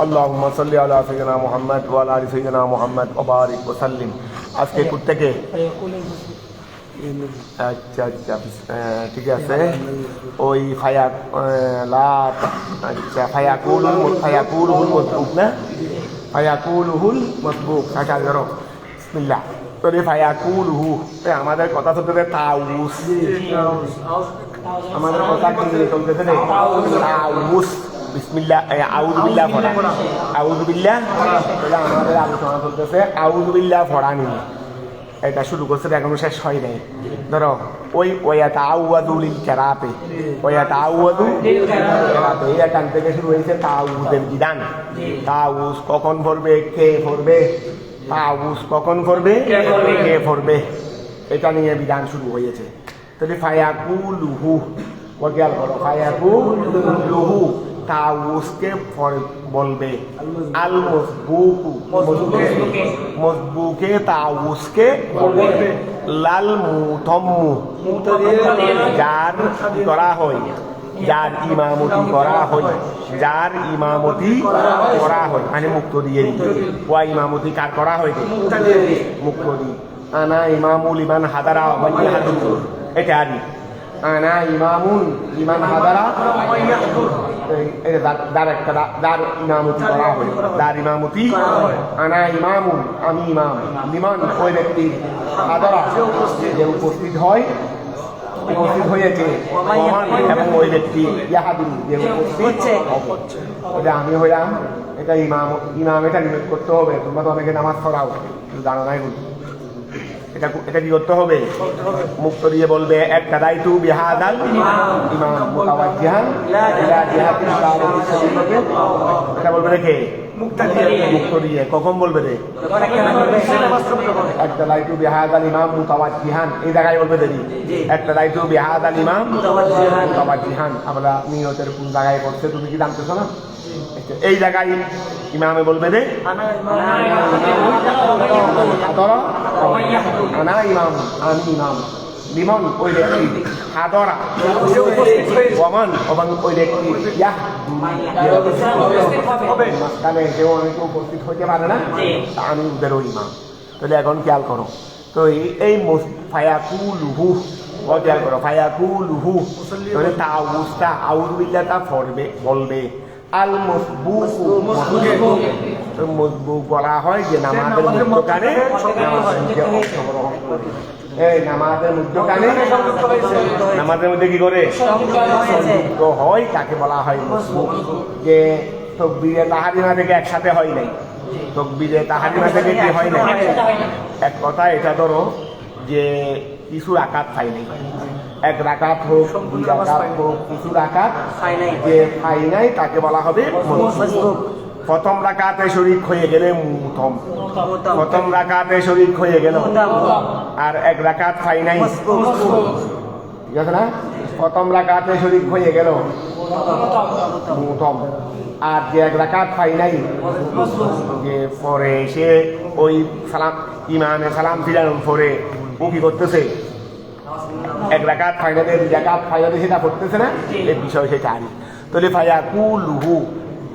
আল্লাহুম্মা সাল্লি আলা সাইয়্যিদিনা মুহাম্মদ ওয়া আলা আলি সাইয়্যিদিনা মুহাম্মদ ওয়া বারিক ওয়া সাল্লিম। আজকে প্রত্যেকে আচ্ছা আচ্ছা ঠিক আছে। ওই ফায়াকুলুহুল মাসবুক না, ফায়াকুলুহুল মাসবুক আচ্ছা ধরো বিসমিল্লাহ। তো রে ফায়াকুলুহু আমাদের কথা চলতেছে তাউস, আমাদের কথা কি চলতেছে রে তাউস। বিসমিল্লাহ আউযু বিল্লাহ পড়া, আউযু বিল্লাহ। তাহলে আমাদের আলোচনা চলতেছে আউযু বিল্লাহ পড়া নিয়ে। এটা শুরু করছে এখনো শেষ হয় নাই। ধরো ওই ওয়ায়াতাআওয়াযু লিল কিরাতে, ওয়ায়াতাআওয়াযু লিল কিরাতে এখান থেকে শুরু হয়েছে তাউযের বিধান। তাউস কখন পড়বে, কে পড়বে, তাউস কখন পড়বে, কে পড়বে, এটা নিয়ে বিধান শুরু হয়েছে। তাহলে ফায়াকুলুহু বলগেল করো, ফায়াকুলুহু তাউসকে বলবে, আল মসবুকু মসবুকে তাউসকে বলবে, লাল মুতম্মু যার করা হয়, যার ইমামতি করা হয়, যার ইমামতি করা হয় মানে মুক্তদিয়ে ওয়া ইমামতি কার করা হয়, মুক্তদি। আনা ইমামুল ইমান হাদারা ওয়া ইয়াহদুর, এটা আদি আনা ইমামুন লিমান হাদারা দার ইমামতি করা হয়, দার ইমামতি আনা ইমামুন আমি ইমাম, লিমান ওই ব্যক্তি হাদারা যে উপস্থিত হয়, উপস্থিত হয়েছে, এবং ওই ব্যক্তি ইয়াহাদুন যে উপস্থিত ওটা আমি হইলাম। এটা ইমাম, ইমাম এটা নিয়োগ করতে হবে। তোমরা তো অনেকে নামাজ পড়াও কিন্তু জানো নাই বলি, এটা কি করতে হবে, মুক্ত দিয়ে বলবে একটা দায়িত্ব বিহাদাল ইমাম মুতাওয়াজ্জিহান ইলা জিহাতিল কাবাতি শরীফকে, এটা বলবে রে মুক্ত দিয়ে। কখন বলবে রে, একটা দায়িত্ব বিহাদাল ইমাম মুতাওয়াজ্জিহান, এই জায়গায় বলবে দেরি একটা দায়িত্ব বিহাদাল ইমাম মুতাওয়াজ্জিহান। আমরা নিয়তের কোন জায়গায় করছে তুমি কি জানতেছো না? এই জায়গায় ইমামে বলবে রে আনা ইমাম আমি ইমাম, লিমন ওই ব্যক্তি হাদরা ওয়ামান এবং ওই ব্যক্তি মাঝখানে কেউ অনেকে উপস্থিত হইতে পারে না, আমি ওদেরও ইমাম। তাহলে এখন খেয়াল করো, তো এই ফায়াকুলুহু খেয়াল করো, ফায়াকুলুহু তাহলে তাউসটা আউযু বিল্লাহটা পড়বে বলবে। আল মসবুকু মসবুক বলা হয় যে নামাজের মধ্যখানে অংশগ্রহণ করে, এই নামাজের মধ্যখানে নামাজের মধ্যে কি করে সংযুক্ত হয় তাকে বলা হয় মসবুক। যে তাকবীরে তাহরিমা থেকে একসাথে হয় নাই, তাকবীরে তাহরিমা থেকে কি হয় নাই, এক কথা এটা ধরো যে কিছু রাকাত পাই নাই, এক রাকাত হোক দুই রাকাত হোক কিছু রাকাত যে পাই নাই তাকে বলা হবে মসবুক। প্রথম রাকাতে শরীক হয়ে গেলে মুতম, প্রথম রাকাতে শরীক হয়ে গেল আর এক রাকাত পাই নাই, ঠিক আছে না? প্রথম রাকাতে শরীক হয়ে গেল মুতম, আর যে এক রাকাত পাই নাই যে পরে সে ওই সালাম ইমামে সালাম ফিরানোর পরে ও কি করতেছে, এক রাকাত ফাইনালে দুই রাকাত ফাইনালে সেটা করতেছে না, এই বিষয় সেটা আনি। তাহলে ফায়াকুলুহু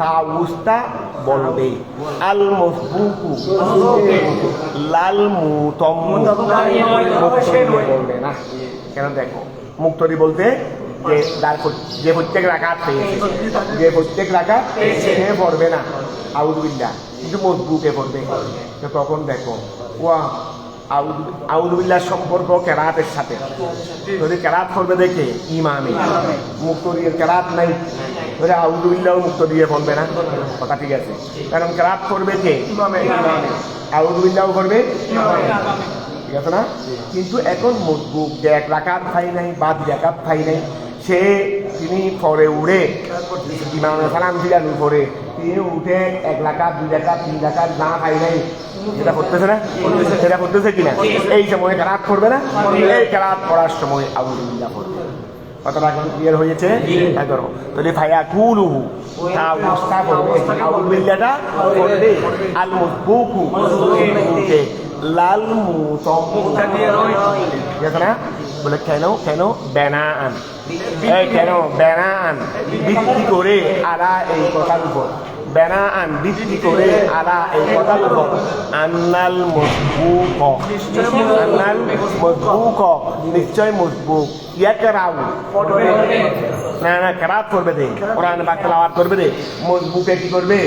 তাউসটা বলবে, আল মসবুকু লাল মুতম্মু বলবে না। কেন দেখো মুক্তরি বলতে যে প্রত্যেক রাকাত পেয়েছে, যে প্রত্যেক রাকাত সে পড়বে না আউযু বিল্লাহ, কিন্তু মসবুকে পড়বে। তখন দেখো ওয়া আউযু বিল্লাহ সম্পর্ক কেরাতের সাথে, যদি কেরাত করবে দেখে ইমামে, মুক্ত দিয়ে কেরাত নাই ধরে আউযু বিল্লাহ মুক্ত দিয়ে বলবে না, কথা ঠিক আছে। কারণ কেরাত করবে কে, ইমামে, আউযু বিল্লাহ করবে ঠিক আছে না? কিন্তু এখন মসবুক যে এক রাকাত খাই নাই বা দুই রাকাত খাই নাই, তিনি পরে উড়ে ইমামে সালাম ফিরানোর পরে তিনি উঠে এক রাকাত দুই রাকাত তিন রাকাত না খাই নাই, যেটা করতেছে না, সেটা করতেছে কিনা, এই সময় কেরাত করবে না, এই কেরাত পড়ার সময় আউযু বিল্লাহ পড়বে। কথাটা এখন ক্লিয়ার হয়েছে? ধরো তাহলে ফায়াকুলুহু তাউসটা পড়বে, আউযু বিল্লাহটা পড়বে, আল মসবুকু লাল মুতম্মু, ঠিক আছে না? বলে কেন বেনাআন, এই কেন বেনাআন ভিত্তি করে আলা এই কথার উপর, বেনা আন ভিত্তি করে আলা এই কথার উপর আন্নাল মজবুক নিশ্চয় মজবুক ইয়াকরাউ না না কেরাত করবে দে কোরআন পাক তেলাওয়াত করবে দে মজবুকে কি করবে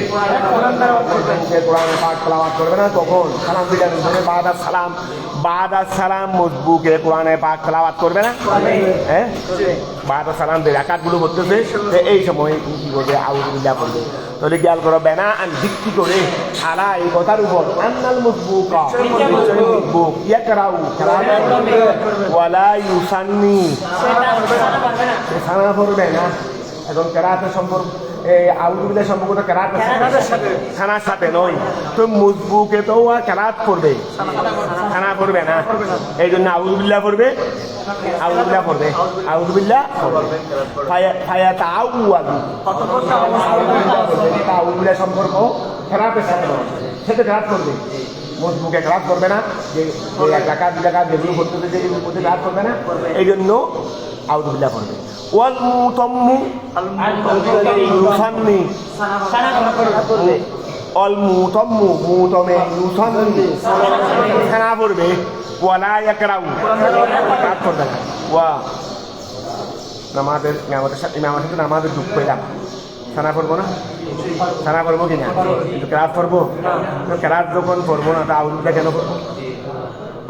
কোরআন পাক তেলাওয়াত করবে না তখন সালাম দিলেন বাদা সালাম মজবুকে কোরআন পাক তেলাওয়াত করবে না হ্যাঁ বাদা সালাম দিয়ে রাকাতগুলো করতেছে এই সময় কি করবে আউযুবিল্লাহ করবে তাহলে খেয়াল করো বেনা আন ভিত্তি করে আলা এই কথার উপর আন্নাল মজবুকা মজবুক ইয়াকরাউ ওয়ালা ইউসান্নি সানা পড়বে না এখন কেরাতের সম্পর্ক আউযুবিল্লাহ সম্পর্ক তো কেরাতের সানার সাথে নয় তো মজবুকে তো কেরাত পড়বে সানা পড়বে না এই জন্য আউযুবিল্লাহ পড়বে আউযুবিল্লাহ ফায়াতা আউয়াদু আউযুবিল্লাহ সম্পর্ক কেরাতের সাথে নয় সেটা কেরাত করবে মজবুকে কেরাত করবে না যে এক রাকাত দুই রাকাত যেগুলো করতে যেগুলো করতে কেরাত করবে না এই জন্য আউযুবিল্লাহ পড়বে ওয়াল মুতাম্মু ইউসান্নি অল মুতাম্মু মুতামে ইউসান্নি সানা পড়বে ওয়ালা ইয়াকরাউ কাজ করবে না ওয়া নামাজের ইমামের সাথে নামাজের যুগ পেলাম সানা পড়বো না সানা পড়বো কিনা কিন্তু কেরাত পড়বো কেরাত যখন পড়বো না তা আউযুবিল্লাহ কেন পড়বো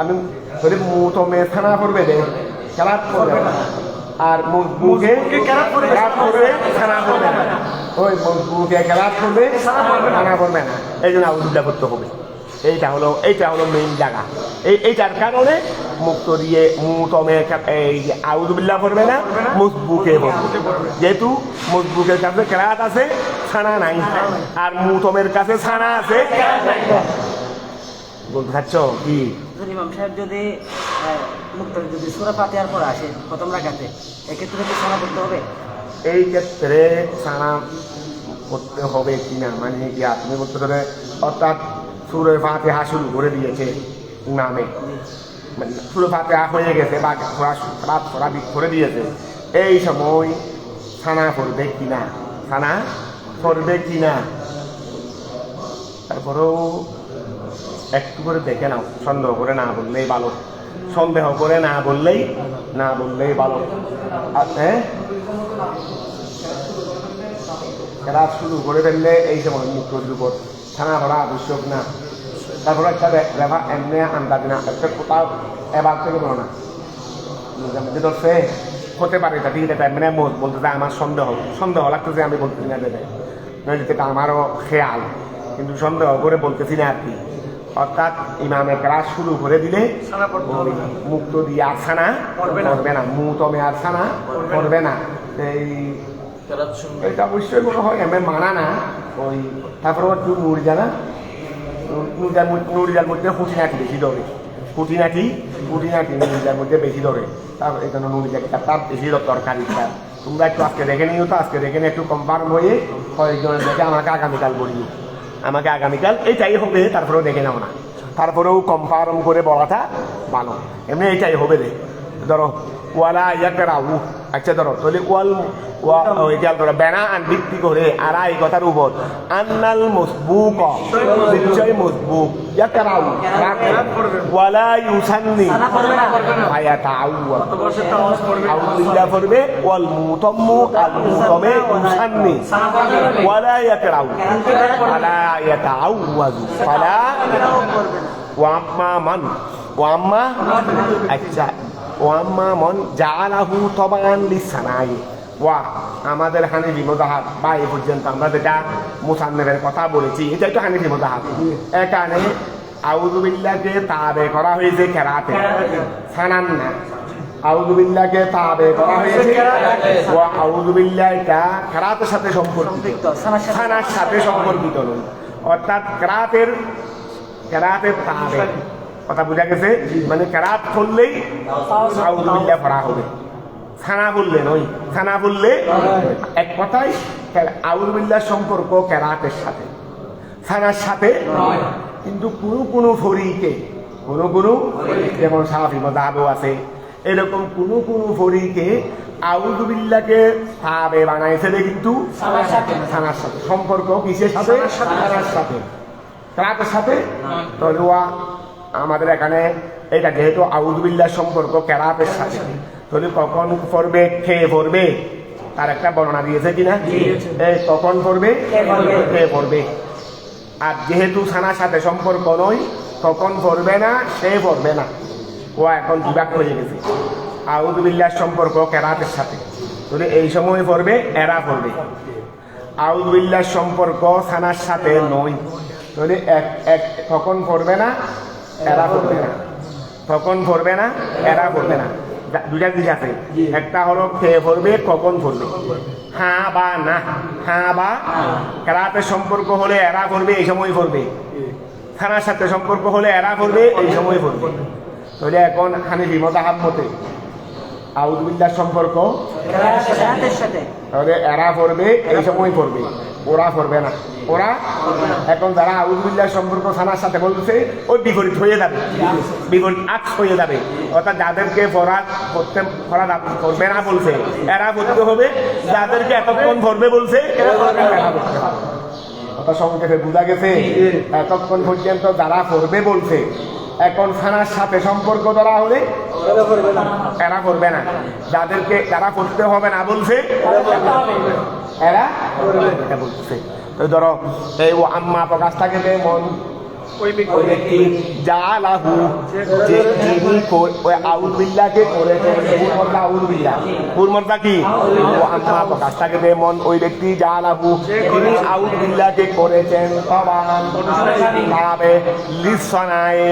আমি ধরে মুতামে সানা পড়বে দে কেরাত পড়বে না আর মজবুকে কেরাত করবে সানা পড়বে না ওই মজবুকে কেরাত করবে সানা পড়বে না এই জন্য আউযুবিল্লাহ করতে হবে এইটা হলো মেইন জায়গা এইটার কারণে মুক্ত দিয়ে মুতমে এই আউযুবিল্লাহ পড়বে না মজবুকে পড়বে যেহেতু মজবুকের কাছে কেরাত আছে সানা নাই আর মুতমের কাছে সানা আছে বলতে চাচ্ছ কি ইমাম সাহেব যদি মুক্তার যদি সূরা ফাতিহার পর আসে প্রথম রাকাতে এক্ষেত্রে কি সানা করতে হবে এই ক্ষেত্রে সানা করতে হবে কিনা মানে কি আপনি বলতে পারে অর্থাৎ সূরা ফাতিহা শুরু করে দিয়েছে ইমামে মানে সূরা ফাতিহা হয়ে গেছে বা সূরা করে দিয়েছে এই সময় সানা পড়বে কিনা তারপরেও একটু করে দেখে নাও সন্দেহ করে না বললেই ভালো ভালো হ্যাঁ খেলা শুরু করে ফেললে এই সময় মুক্তর উপর ছানা ভরা আবশ্যক না তারপরে একটা এমনি আন্দাজ না একটা কোথাও এবার থেকে বলো না ধরছে হতে পারে এটা ঠিক আছে এমনি বলতে চাই আমার সন্দেহ লাগতেছে আমি বলতেছি না দেবে যেটা আমারও খেয়াল কিন্তু সন্দেহ করে বলতেছি না আর কি অর্থাৎ ইমামের ক্লাস শুরু করে দিলে মুক্ত দিয়ে আর ছানা করবে না মুতমে আর ছানা করবে না এইটা অবশ্যই মনে হয় এমনি মানা না ওই তারপরে একটু নুরিজার মধ্যে খুঁটিনাটি বেশি ধরে খুঁটিনাটি নুরিজার মধ্যে বেশি ধরে তার এই জন্য নুরিজা তার বেশি দরকারি তোমরা একটু আজকে দেখে নিও তো আজকে দেখে নিয়ে একটু কনফার্ম হয়ে কয়েকজনের দেখে আমাকে আগামীকাল এইটাই হবে তারপরেও দেখে নাও না তারপরেও কনফার্ম করে বলাটা ভালো এমনি এইটাই হবে রে ধরো ওয়ালা ইয়াকরাউ আচ্ছা ধরো তাহলে ধরো বেনা আন ভিত্তি করে আর এই কথার উপর আন্নাল মজবুক নিশ্চয় মজবুক ইয়াকরাউ ওয়ালা ইউসান্নি আউযুবিল্লাহ পড়বে ওয়াল মুতাম্মু আল মুতামে ইউসান্নি ওয়ালা ইয়াকরাউ ওয়ালা ইয়াতাআওয়াযু ফালা ওয়াম্মা আচ্ছা ওয়াম্মা মন জাআলাহু তাবান লিসানাই ওয়া আমাদের হানিফি মাযহাব বা এই পর্যন্ত আমরা যেটা মুসান্নিফের কথা বলেছি এটা একটু হানিফি মাযহাব এখানে আউযুবিল্লাহকে তাবে করা হয়েছে কেরাতে সানান না আউযুবিল্লাহকে তাবে করা হয়েছে ওয়া আউযুবিল্লাহ এটা কেরাতের সাথে সম্পর্কিত সানার সাথে সম্পর্কিত নয় অর্থাৎ কেরাতের তাবে কথা বোঝা গেছে মানে কেরাত করলেই আউযুবিল্লাহ পড়া হবে ছানা বললে এক কথায় আউযুবিল্লাহ সম্পর্ক কেরাতের সাথে ছানার সাথে কিন্তু কোনো ফরিকে যেমন শাফি মাযহাবও আছে এরকম কোনো ফরিকে আউযু বিল্লাহকে ভাবে বানাইছে কিন্তু থানার সাথে সম্পর্ক কিসের সাথে? থানার সাথে, কেরাতের সাথে। তাহলে আমাদের এখানে এটা যেহেতু আউযু বিল্লাহর সম্পর্ক কেরাতের সাথে, তাহলে কখন পড়বে, খেয়ে পড়বে, তার একটা বর্ণনা দিয়েছে কিনা? কখন পড়বে, খেয়ে পড়বে। আর যেহেতু থানার সাথে সম্পর্ক নয়, তখন পড়বে না, সে পড়বে না। ও এখন বিভাগ হয়ে গেছে। আউযু বিল্লাহর সম্পর্ক কেরাতের সাথে, তাহলে এই সময় পড়বে, এরা পড়বে। আউযু বিল্লাহর সম্পর্ক থানার সাথে নয়, তাহলে তখন পড়বে না, এরা পড়বে না। তখন পড়বে না, এরা পড়বে না। দুইটা দিক আছে, একটা হলো খেয়ে পড়বে, কখন পড়বে, হ্যাঁ বা না। হ্যাঁ বা কেরাতের সম্পর্ক হলে এরা পড়বে, এই সময় পড়বে। থানার সাথে সম্পর্ক হলে এরা পড়বে, এই সময় পড়বে। তাহলে এখন হানিফি মাযহাব মতে আউযু বিল্লাহর সম্পর্ক তাহলে এরা পড়বে, এই সময় পড়বে, ওরা পড়বে না। ওরা এখন যারা আউযু বিল্লাহর সম্পর্ক থানার সাথে বলছে, ওই বিপরীত হয়ে যাবে, বিপরীত আক্স হয়ে যাবে। অর্থাৎ যাদেরকে পড়া পড়বে না বলছে, এরা পড়তে হবে। যাদেরকে এতক্ষণ পড়বে বলছে, এরা পড়তে হবে। কথা সংক্ষেপে বোঝা গেছে? এতক্ষণ পর্যন্ত যারা পড়বে বলছে, এখন থানার সাথে সম্পর্ক ধরা হলে এরা করবে না। যারা পড়তে হবে না বলছে, এরা বলছে। ধরো এই ও আম্মা প্রকাশ থাকে যে মন ওই ব্যক্তি জালাহু, যে যিনি ওই আউযু বিল্লাহকে করেছেন, আউযু বিল্লাহ পূর্ণতা কি? ও আম্মা প্রকাশ থাকে যে মন ওই ব্যক্তি জালাহু, যিনি আউযু বিল্লাহকে করেছেন, তবান ভাবে লিসানায়ে,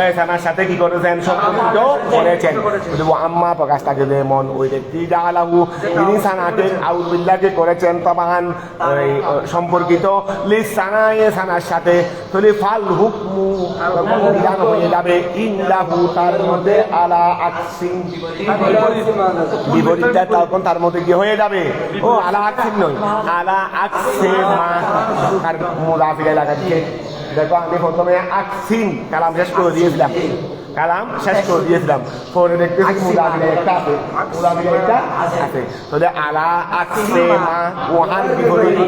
এই থানার সাথে কি করেছেন? সম্পর্কিত করেছেন। ও আম্মা প্রকাশ থাকে যে মন ওই ব্যক্তি জালাহু, যিনি সানাকে আউযু বিল্লাহকে করেছেন, তবান সম্পর্কিত লিসানায়ে, সানার সাথে। তাহলে ফাল হুকমু বিধান হয়ে যাবে ইন্দাহু, তার মধ্যে আলা আকসিন, বিপরীতটা তখন তার মধ্যে কি হয়ে যাবে? ও আলা আকসিন নয়, আলা আকসে মা, তার মুদাফিলে লাগাচ্ছে। দেখো আমি প্রথমে আকসিন কালাম শেষ করে দিয়েছিলাম, পরে দেখতেছি মুদাফিলে একটা আছে, মুদাফিলে একটা আছে। তাহলে আলা আকসে মা, ওহার বিপরীত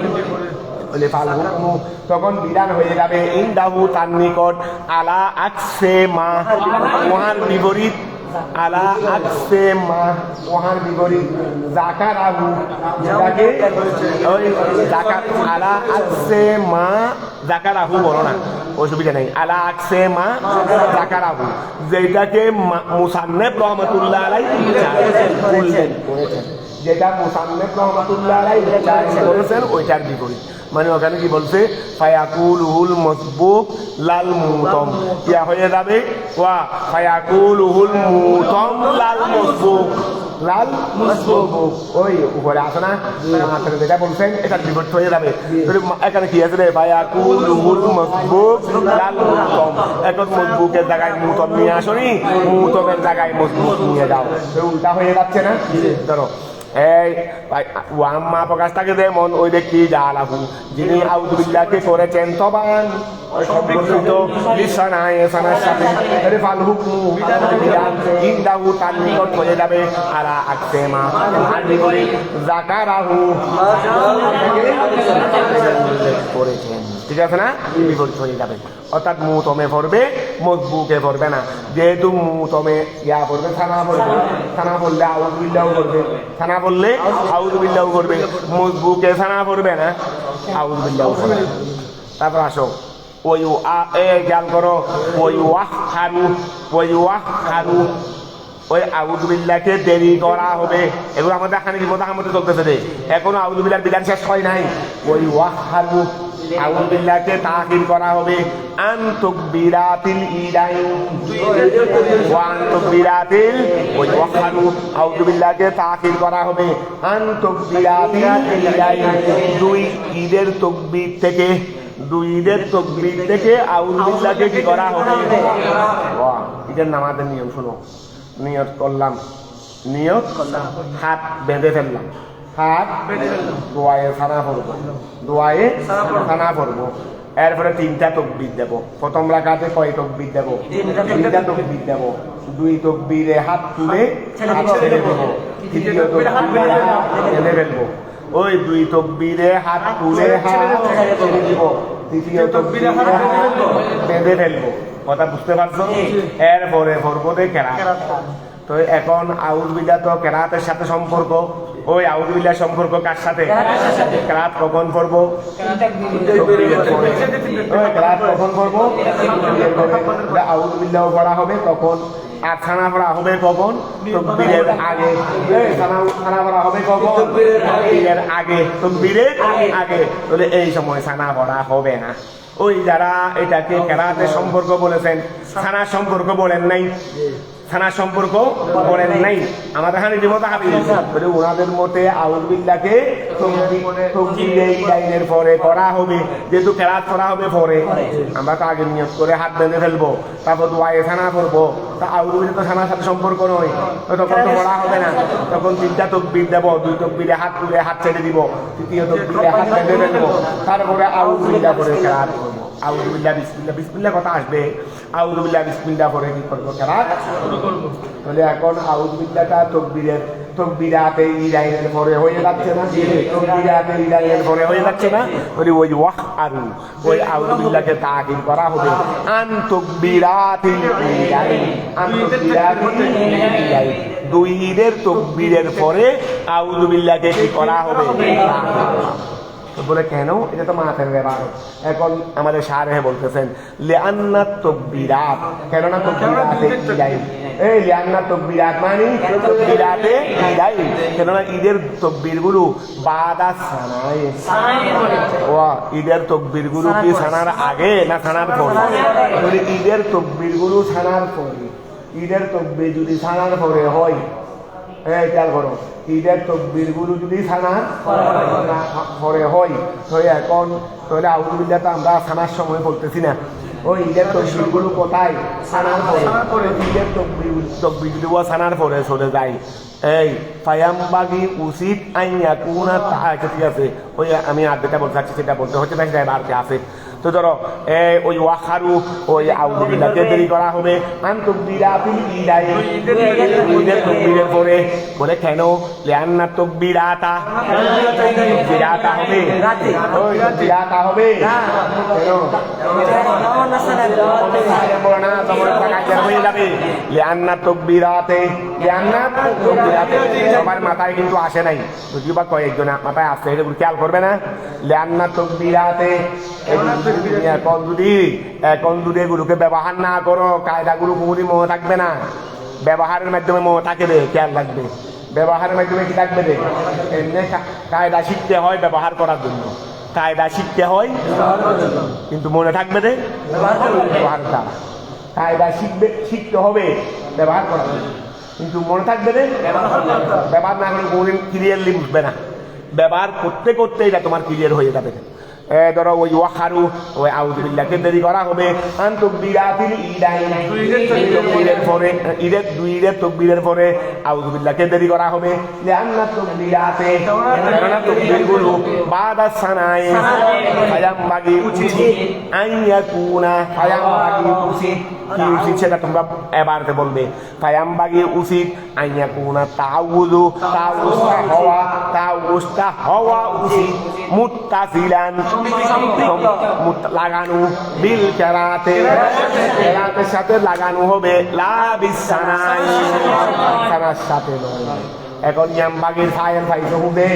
বলে ফাল হুকমু, তখন বিধান হয়ে যাবে ইনদাহু, তার নিকট, আলা আকসে মা, ওহার বিপরীত, আলা আকসে মা, ওহার বিপরীত, যাকারাহু, যেটাকে ওই যাকাত, আলা আকসে মা যাকারাহু বলো না, অসুবিধা নেই। আলা আকসে মা যাকারাহু, যেটাকে মুসান্নিফ রাহমাতুল্লাহ আলাইহি বললেন, যেটা মুসান্নিফ রাহমাতুল্লাহ আলাইহি বলেছেন, ওইটার বিপরীত। মানে ওখানে কি বলছে? ফায়াকুলুহুল মাসবুক লাল মুতম, ইয়া হয়ে যাবে ওয়া ফায়াকুলুহুল মুতম লাল মাসবুক, লাল মাসবুক। ওই উপরে আছে না, আপনারা যেটা বলছেন এটার বিপরীত হয়ে যাবে। এখানে কি আছে রে? ফায়াকুলুহুল মাসবুক লাল মুতম। এখন মাসবুকের জায়গায় মুতম নিয়ে আসনি, মুতমের জায়গায় মাসবুক নিয়ে যাও, উল্টা হয়ে যাচ্ছে না? ধরো এই ওয়াম্মা প্রকাশ থাকে যে মন ওই ব্যক্তি জালাহু, যিনি আউযু বিল্লাহকে করেছেন, তবান সম্পর্কিত লিসানায়ে, সানার সাথে, ফাল হুকমু ইনদাহু, তার নিকট হয়ে যাবে আলা আকসে মা, আর বিপরীত যাকারাহু করেছেন। ঠিক আছে না? বিপরীত হয়ে যাবে। অর্থাৎ মুতমে পড়বে, মজবুকে পড়বে না। যেহেতু মুতমে ইয়া পড়বে, থানা পড়বে, থানা বললে আউযু বিল্লাহু করবে, থানা বললে আউযু বিল্লাহু করবে, মজবুকে থানা পড়বে না, আউযু বিল্লাহু করবে। তারপর আসো ওই খেয়াল করো, ওই ওয়াহারু, ওই আউযু বিল্লাহকে দেরি করা হবে। এগুলো আমাদের হানিফি মাযহাবে চলতেছে রে, এখনো আউযু বিল্লাহর বিধান শেষ হয় নাই। ওই ওয়াহারু, আউযু বিল্লাহকে তাখির করা হবে, আন তাকবীরাতিল ঈদাইন, ওয়া আন তাকবীরাতিল, ওই ওয়াহারু আউযু বিল্লাহকে তাখির করা হবে, আন তাকবীরাতিল ঈদাইন, দুই ঈদের তাকবীর থেকে, দুই ঈদের তাকবীর থেকে আউযু বিল্লাহকে কি করা হবে? ওয়া ঈদের নামাজের নিয়ম শোনো। নিয়ত করলাম, হাত বেঁধে ফেললাম, হাত দোয়ায়ে সানা পড়বো, দোয়ায়ে সানা পড়বো। এরপরে 3টা তাকবীর দেব। প্রথম রাকাতে কয় তাকবীর দেব? 3টা তাকবীর দেব। 2 তাকবীরে হাত তুলে হাত ছেড়ে দেব, তৃতীয় তকবীরে হাত বেঁধে ফেলবো। ওই দুই তকবীরে হাত তুলে হাত ছেড়ে দিব, তৃতীয় তকবীরে হাত বেঁধে ফেলবো। কথা বুঝতে পারছো? এরপরে পড়বো কেরাত। তো এখন আউযুবিল্লাহ তো কেরাতের সাথে সম্পর্ক, ওই আউযুবিল্লাহ সম্পর্ক কার সাথে? কেরাত কখন পড়বো? ওই কেরাত কখন পড়বো? আউযুবিল্লাহ পড়া হবে তখন, আর ছানা পড়া হবে কখন? তাকবীরের আগে। ছানা পড়া হবে কখন? তাকবীরের আগে, তাকবীরের আগে। তাহলে এই সময় ছানা পড়া হবে না। ওই যারা এটাকে কেরাতের সম্পর্ক বলেছেন, ছানার সম্পর্ক বলেন নাই, ছানার সম্পর্ক বলেন নাই। আমাদের এখানে জীবনটা হাবি বলে ওনাদের মতে আউযুবিল্লাহকে তাকবীরে ইলাইনের পরে করা হবে, যেহেতু কেরাত করা হবে পরে। আমরা তো আগে নিয়ত করে হাত বেঁধে ফেলবো, তারপর দোয়ায়ে ছানা পড়বো। তা আউযুবিল্লাহ তো ছানার সাথে সম্পর্ক নয়, তখন তো পড়া হবে না। তখন তিনটা তাকবীর দেবো, দুই তাকবীরে হাত তুলে হাত ছেড়ে দিব, তৃতীয় তাকবীরে হাত বেঁধে ফেলবো, তারপরে আউযুবিল্লাহ করে কেরাত করবো। আউযুবিল্লাহ বিসমিল্লাহ, বিসমিল্লাহ কথা আসবে, আউযুবিল্লাহ বিসমিল্লাহ পরে কি করবো? কেরাত করবো। তাহলে এখন আউযুবিল্লাহটা তাকবীরাতে ইলাইনের পরে হয়ে যাচ্ছে না? তাকবীরাতে ইলাইনের পরে হয়ে যাচ্ছে না? ওই ওয়াহ আরু, ওই আউযুবিল্লাহকে তাকিদ করা হবে আন তাকবীরাতিল ইলাইন, আন তাকবীরাতিল ইলাইন। দুই ঈদের তাকবীরের পরে আউযুবিল্লাহকে কি করা হবে? বলে কেন? এটা তো মাথার ব্যাপার। এখন আমাদের শারেহে বলতেছেন লিআন্না তাকবীরাত, কেননা তাকবীরাতে ইলাইন, এই লিআন্না তাকবীরাত মানে তাকবীরাতে ইলাইন, কেননা ঈদের তাকবীরগুলো বাদা সানায়। ওয়া ঈদের তাকবীরগুলো কি সানার আগে না সানার পরে? যদি ঈদের তাকবীরগুলো সানার পরে, ঈদের তাকবীর যদি সানার পরে হয়, এই খেয়াল করো, ঈদের তাকবীরগুলো যদি ছানার পরে হয়, তো এখন তাহলে আউযুবিল্লাহ তো আমরা ছানার সময় বলতেছি না। ওই ঈদের তাকবীরগুলো কোথায়? ছানার পরে। ঈদের তাকবীর যদি ও ছানার পরে চলে যায়, এই ফায়ামবাগি উচিত আইয়া কোনা ঠিক আছে। ওই আমি আর যেটা বলতে চাচ্ছি সেটা বলতে হচ্ছে না, সেটা বাড়তে আছে। তো ধরো ওই ওয়াখারু, ওই আউযুবিল্লাহকে দেরি করা হবে আন তাকবীরাতিল ইলাইন, ঈদের তাকবীরের পরে। বলে কেন? লিআন্না তাকবীরাতা, তাকবীরাতা হবে, ওই তাকবীরাতা হবে কেন? না তোমার টাকা হয়ে যাবে। লিআন্না তাকবীরাতে, লিআন্না তাকবীরাতে সবার মাথায় কিন্তু আসে নাই, বুঝলি বা কয়েকজন মাথায় আসছে, এগুলো খেয়াল করবে না? লিআন্না তাকবীরাতে, এখন যদি এগুলোকে ব্যবহার না করো, কায়দাগুলো কোনদিন মনে থাকবে না। ব্যবহারের মাধ্যমে মনে থাকে রে, খেয়াল রাখবে। ব্যবহারের মাধ্যমে কি থাকবে রে? এমনি কায়দা শিখতে হয় ব্যবহার করার জন্য, কায়দা শিখতে হয়, কিন্তু মনে থাকবে রে ব্যবহার দ্বারা। কায়দা শিখতে হবে ব্যবহার করার জন্য, কিন্তু মনে থাকবে রে ব্যবহার না করলে কোনদিন ক্লিয়ারলি বুঝবে না। ব্যবহার করতে করতে এটা তোমার ক্লিয়ার হয়ে যাবে। ধরো ওই ওয়াখারু, ওই আউযুবিল্লাহকে দেরি করা হবে আন তাকবীরাতিল ইলাইন, তাকবীরের পরে, ঈদের দুই ঈদের তাকবীরের পরে আউযুবিল্লাহকে দেরি করা হবে। লিআন্না তাকবীরাতে, কেননা তাকবীরগুলো বাদা সানায়ে, ফায়ামবাগি উচিত আইয়াকুনা, ফায়ামবাগি উচিত, কি উচিত সেটা তোমরা এবারতে বলবে। ফায়ামবাগি উচিত আইয়াকুনা তাআউযু, তাআউযটা হওয়া উচিত, মুত্তাসিলান লাগানো, বিল কেরাতে, কেরাতের সাথে লাগানো হবে, লা বিসানাই, সানার সাথে নয়। এখন ইয়ামবাগির ফায়াম ফাইতে হবে,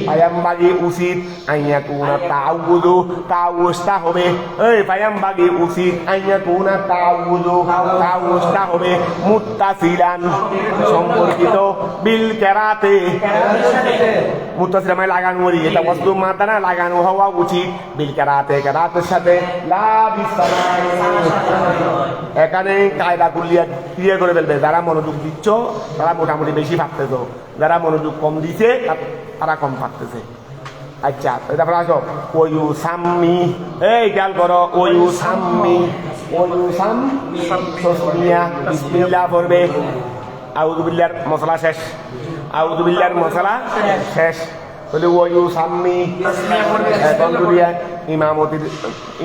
ফায়ামবাগি উচিত আইয়াকুনা তাআউযু, তাআউযটা হবে, এই ফায়ামবাগি উচিত আইয়াকুনা তাআউযু, তাআউযটা হবে মুত্তাসিলান, সম্পর্কিত, বিল কেরাতে, মুত্তাসিলান মানে লাগানো, এটা বস্তু মাথা না, লাগানো হওয়া উচিত, বিল কেরাতে, কেরাতের সাথে, লা বিসানাই। এখানে কায়দা ক্লিয়ার করে ফেলবে। যারা মনোযোগ দিচ্ছ তারা মোটামুটি বেশি ভাবতেছ, যারা মনোযোগ কম দিছে তারা কম থাকতেছে। আচ্ছা, তারপরে আসো ওয়ু সাম্মি, এই খেয়াল করো, ওয়ু সাম্মি, ওয়ু সাম্মি তসমিয়া, বিসমিল্লাহ পড়বে। আউযুবিল্লাহর মশলা শেষ, আউযুবিল্লাহর মশলা শেষ। বলে ওয়ু সাম্মি, এখন যদি ইমামতির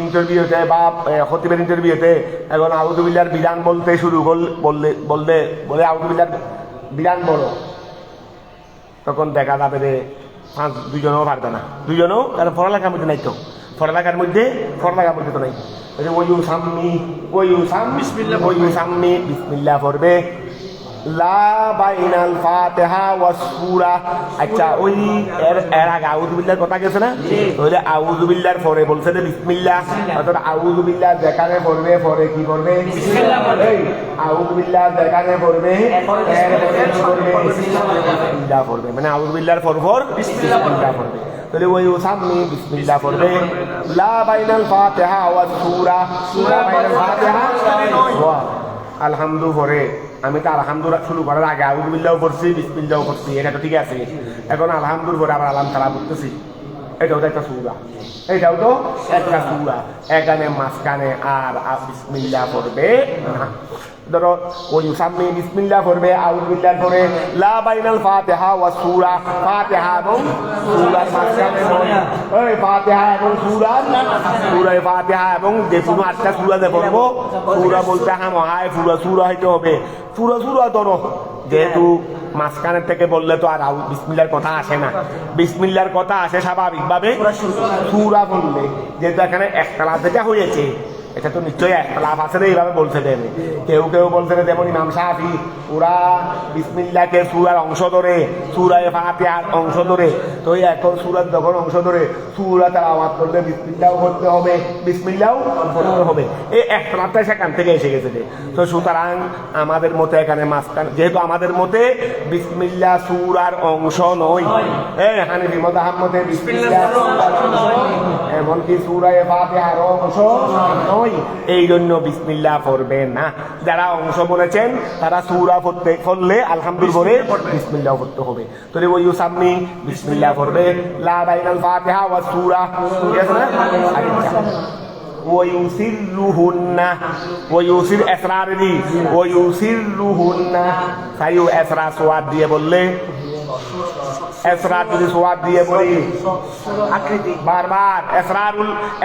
ইন্টারভিউতে বা খতিবের ইন্টারভিউতে এখন আউযুবিল্লাহর বিধান বলতে শুরু বলে আউযুবিল্লাহর বিধান বলো, তখন দেখা যাবে যে দুজনেও পারবে না, দুজনেও কারণ পড়ালেখার মধ্যে নাই তো, পড়ালেখার মধ্যে তো নাই। বিসমিল্লাহ পড়বে, লা বাইনাল ফাতিহা ওয়াস সূরা। আচ্ছা ওই এর আগে আউযু বিল্লাহর কথা গেছে না, তাহলে আউযু বিল্লাহর পরে বলছে যে বিসমিল্লাহ, অর্থাৎ আউযু বিল্লাহ যেখানে পড়বে পরে কি করবে, বিসমিল্লাহ পড়বে। আউযু বিল্লাহ যেখানে পড়বে এর পরে কি করবে, বিসমিল্লাহ পড়বে, মানে আউযু বিল্লাহর পর বিসমিল্লাহ পড়বে। তাহলে ওই উসাম্মি বিসমিল্লাহ পড়বে, লা বাইনাল ফাতিহা ওয়াস সূরা, সূরা বাইনাল ফাতিহা ওয়া আলহামদু পরে। আমি তো আলহামদুলিল্লাহ শুরু করার আগে আউযু বিল্লাহও পড়ছি, বিসমিল্লাহও পড়ছি, এটা তো ঠিক আছে। এখন আলহামদুর পরে আবার আলাম তালা পড়তেছি, এটাও তো একটা সূরা, এটাও তো একটা সূরা। এখানে মাঝখানে আর বিসমিল্লাহ পড়বে না। ধরো ওই সামনে বিসমিল্লাহ পড়বে, আউযু বিল্লাহ পড়ে, লা বাইনাল ফাতিহা ওয়াস সূরা, ফাতিহা এবং সূরার মাঝখানে ওই ফাতিহা এবং সূরায় ফাতিহা এবং যে কোনো আটটা সূরাতে পড়বো, সূরা বলতে হয় পুরো সূরা হইতে হবে, পুরো সূরা ধরো, যেহেতু মাঝখানের থেকে বললে তো আর বিসমিল্লাহর কথা আসে না, বিসমিল্লাহর কথা আসে স্বাভাবিকভাবে সূরা বললে, যেহেতু এখানে একতলা যেটা হয়েছে, এটা তো নিশ্চয়ই একতলাফ আছে, এইভাবে বলতে দেবে। কেউ বলতে দেবে, যেমন ইমাম শাফি ওরা বিসমিল্লাহকে সূরার অংশ ধরে, সূরায়ে ফাতিহার অংশ ধরে, তো এখন সূরার যখন অংশ ধরে সূরা তেলাওয়াত করলে বিসমিল্লাহও পড়তে হবে, বিসমিল্লাহও পড়তে হবে। এই একতলাফটা সেখান থেকে এসে গেছে। তো সুতরাং আমাদের মতে এখানে মাঝখানে, যেহেতু আমাদের মতে বিসমিল্লাহ সূরার অংশ নয়, হানিফি মাযহাব মতে বিসমিল্লাহ সূরার অংশ, এমনকি সূরায়ে ফাতিহার অংশ নয়, এই জন্য বিসমিল্লাহ পড়বে না। যারা অংশ বলেছেন তারা সূরা পড়লে আলহামদুলিল্লাহ পড়ে বিসমিল্লাহ পড়তে হবে। তাহলে ওই সামনে বিসমিল্লাহ পড়বে, লা বাইনাল ফাতিহা ওয়াস সূরা, ঠিক আছে না? ওয়ুসিররুহুন্না, ওয়ুসির এসরার দি, ওয়ুসিররুহুন্না, সাইউ এসরা সোয়াদ দিয়ে বললে, এসরার যদি সোয়াদ দিয়ে বলি আকৃতি বারবার,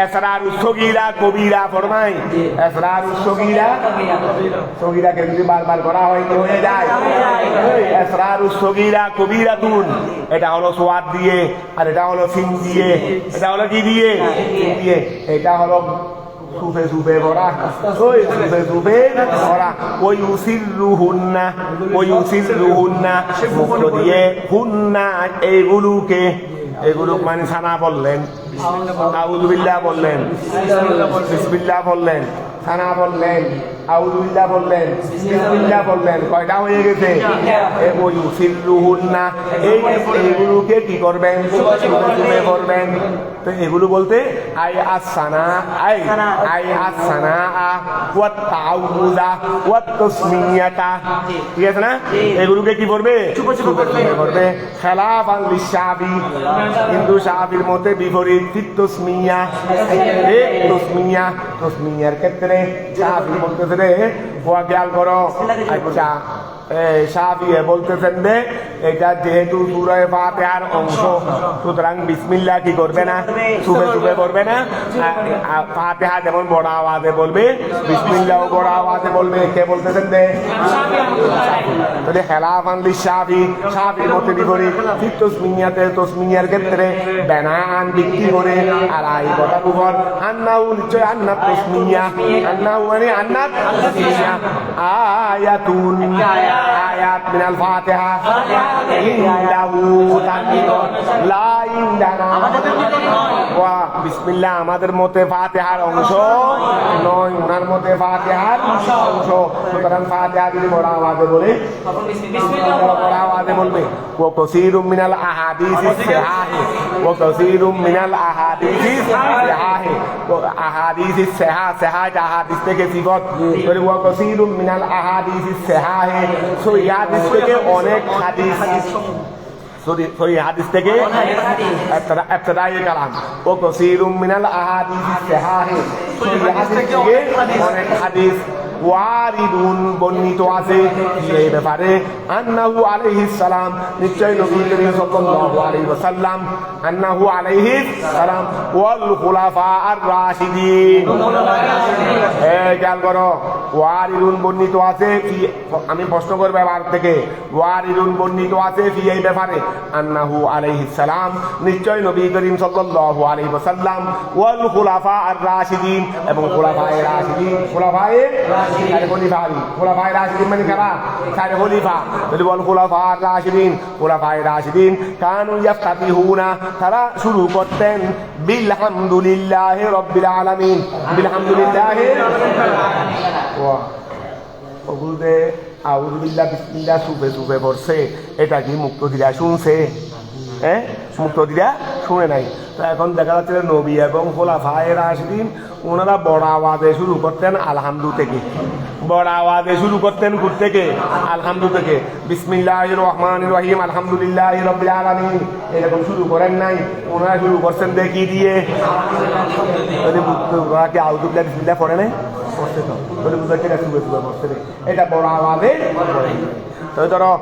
এসরারুল সগীরা কবিরা ফরমাই, এসরারুল সগীরাকে যদি বারবার করা হয় কি হয়ে যায়, এসরারুল সগীরা কবিরাতুন, এটা হলো সোয়াদ দিয়ে, আর এটা হলো সিন দিয়ে, এটা হলো কি দিয়ে, এটা হলো সুফে ভরা, ওই সুফে ভরা। ওই উসিররুহুন্না, মুক্ত দিয়ে হুন্না, এগুলো মানে সানা বললেন, আউযু বিল্লাহ বললেন, বিসমিল্লাহ বললেন, সানা বললেন, আউযু বিল্লাহ বললেন, বিসমিল্লাহ বললেন, কয়টা হয়ে গেছে? ওই উসিররুহুন্না, এইগুলোকে কি করবেন, সুফে করবেন। তো এগুলো বলতে আই আসানা, আই আসানা ওয়াত তাউযা ওয়াত তাসমিয়াতা, ঠিক আছে না? এগুলোকে কি করবে, সুফে করবে। খেলাফান লিশাবি, কিন্তু শাফির মতে বিপরীত, তসমিয়ার ক্ষেত্রে শাফি বলতেছে রে, ওয়া খেয়াল করো। আচ্ছা শাফি বলতেছেন যে এটা যেহেতু সূরায়ে ফাতিহার অংশ, সুতরাং বিসমিল্লাহ কি করবে না, সুফে করবে না। ফাতিহা যেমন বড় আওয়াজে বলবে, বিসমিল্লাহও বড় আওয়াজে বলবে। কে বলতেছেন যে? তাহলে খেলাফান লিশাফি, শাফির মতে বিপরীত, তসমিয়ার ক্ষেত্রে বেনান বিক্রি করে, আর এই কথার উপর আন্নাহু, নিশ্চয় আন্নাত তসমিয়া, আন্নাহু মানে আন্নাত তসমিয়া, আয়াতুন, আয়াত মিনাল ফাতিহা, ইন্দাহু তাকবীরুন, লা ইনদানা, ওয়া বিসমিল্লাহ আমাদের মতে ফাতিহার অংশ নয়, ওনার মতে ফাতিহার অংশ। সুতরাং ফাতিহা যদি বড় আওয়াজে বলে, বড় আওয়াজে বলবে। ওয়া কাসীরুম মিনাল আহাদিসিস সাহাহি, ওয়া কাসীরুম মিনাল আহাদিসিস সাহাহি, আহাদিসিস আহাদিস থেকে সিফত, ওয়া কাসীরুম মিনাল আহাদিসিস সাহাহি, সহি হাদিস থেকে অনেক হাদিস, সহি হাদিস থেকে ইবতিদাই কালাম, ও কাসীরুম মিনাল আহাদিসিস সাহাহি, সহি হাদিস থেকে অনেক হাদিস ওয়ারিদুন বর্ণিত আছে এই ব্যাপারে, আন্নাহু আলাইহিস সালাম, নিশ্চয় নবী করিম সাল্লাল্লাহু আলাইহি ওয়াসাল্লাম, আন্নাহু আলাইহিস সালাম ওয়াল খুলাফা আর রাশিদিন, খেয়াল করো ওয়ারিদুন বর্ণিত আছে আমি প্রশ্ন করবো এবার থেকে ওয়ারিদুন বর্ণিত আছে ফি এই ব্যাপারে আন্নাহু আলাইহিস সালাম নিশ্চয় নবী করিম সাল্লাল্লাহু আলাইহি ওয়াসাল্লাম ওয়াল খুলাফা আর রাশিদিন এবং খুলাফায়ে রাশিদিন খুলাফায়ে রাশিদিন মানে কারা চার খলিফা যদি বল খুলাফা আর রাশিদিন খুলাফায়ে রাশিদিন কানু ইয়াফতাতিহুনা তারা শুরু করতেন বিলহামদুলিল্লাহি রাব্বিল আলামিন বিলহামদুলিল্লাহি ওগুলোতে আউযুবিল্লাহ বিসমিল্লাহ সুফে সুফে পড়ছে এটা কি মুক্তদিরা শুনছে মুক্তদিরা শুনে নাই তো এখন দেখা যাচ্ছে নবী এবং খোলাফায়ে রাশিদিন ওনারা বড় আওয়াজে শুরু করতেন আলহামদু থেকে বড় আওয়াজে শুরু করতেন ঘুর থেকে আলহামদু থেকে বিসমিল্লাহির রহমানির রহিম আলহামদুলিল্লাহি রাব্বিল আলামিন এরকম শুরু করেন নাই ওনারা শুরু করছেন দেখি দিয়ে কি আউযুবিল্লাহ বিসমিল্লাহ পড়ে নাই পড়ছে তো বুঝতে সুবে সুবে পড়ছে এটা বড় আওয়াজে তো ধরো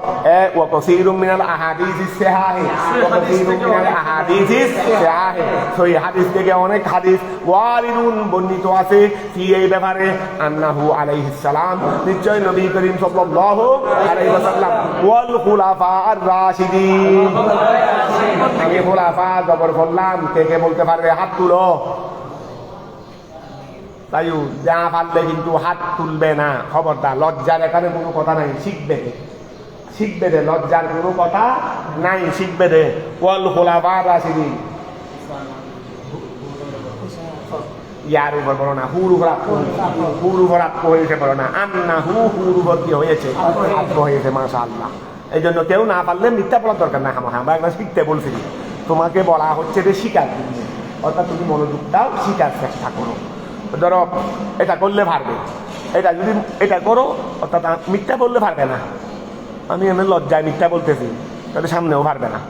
ওয়াকাসীরুম মিনাল আহাদিসিস সাহিহ ওয়াকাসীরুম মিনাল আহাদিসিস সাহিহ সহি হাদিস থেকে অনেক হাদিস ওয়ারিদুন বর্ণিত আছে কি এই ব্যাপারে আন্নাহু আলাইহিস সালাম নিশ্চয় নবী করিম সাল্লাল্লাহু আলাইহি ওয়াসাল্লাম ওয়াল খুলাফা আর রাশিদিন আমি খুলাফা জবর বললাম কে বলতে পারবে হাত তুলো তাই যা পারলে কিন্তু হাত তুলবে না খবরদার লজ্জার এখানে কোনো কথা নাই শিখবে রে লজ্জার কোনো কথা নাই শিখবে রে ওয়াল খুলাফা রাশিদিন ইয়ার উপর বলো না হুর উপর আত্ম হয়েছে বলো না আন্না হুর উপর কি হয়েছে আত্ম হয়েছে মাশাআল্লাহ এই জন্য কেউ না পারলে মিথ্যা বলার দরকার না আমরা একবার শিখতে বলছি তোমাকে বলা হচ্ছে যে শিকার অর্থাৎ তুমি মনোযোগ দাও শিকার চেষ্টা করো ধরো এটা করলে পারবে এটা যদি এটা করো অর্থাৎ মিথ্যা বললে পারবে না আমি এমনি লজ্জায় মিথ্যা বলতেছি তাহলে সামনেও পারবে না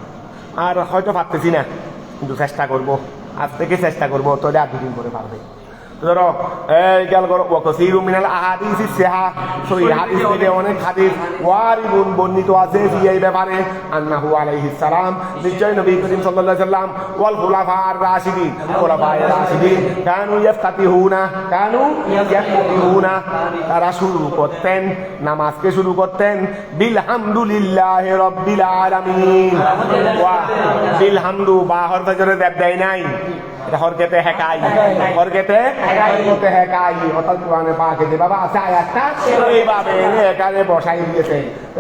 আর হয়তো পারতেছি না কিন্তু চেষ্টা করব আজ থেকে চেষ্টা করবো তাহলে আর দুদিন করে পারবে ধরো খেয়াল করো ওয়াকাসীরুম মিনাল আহাদিসিস সাহিহ সহি হাদিস থেকে অনেক হাদিস ওয়ারিদুন বর্ণিত আছে এই ব্যাপারে আন্নাহু আলাইহিস সালাম নিশ্চয় নবী করিম সাল্লাল্লাহু আলাইহি ওয়াসাল্লাম ওয়াল খুলাফা আর রাশিদিন খুলাফায়ে রাশিদিন কানু ইয়াফতাতিহুনা তারা শুরু করতেন নামাজকে শুরু করতেন বিলহামদুলিল্লাহি রাব্বিল আলামিন ওয়া বিলহামদু বা হরফে জোরে দেয় নাই এটা হরকেতে হেকাই অর্থাৎ কোরআনে পাকে যে বাবা আছে আয়াতটা এইভাবে এখানে বসাই দিয়েছে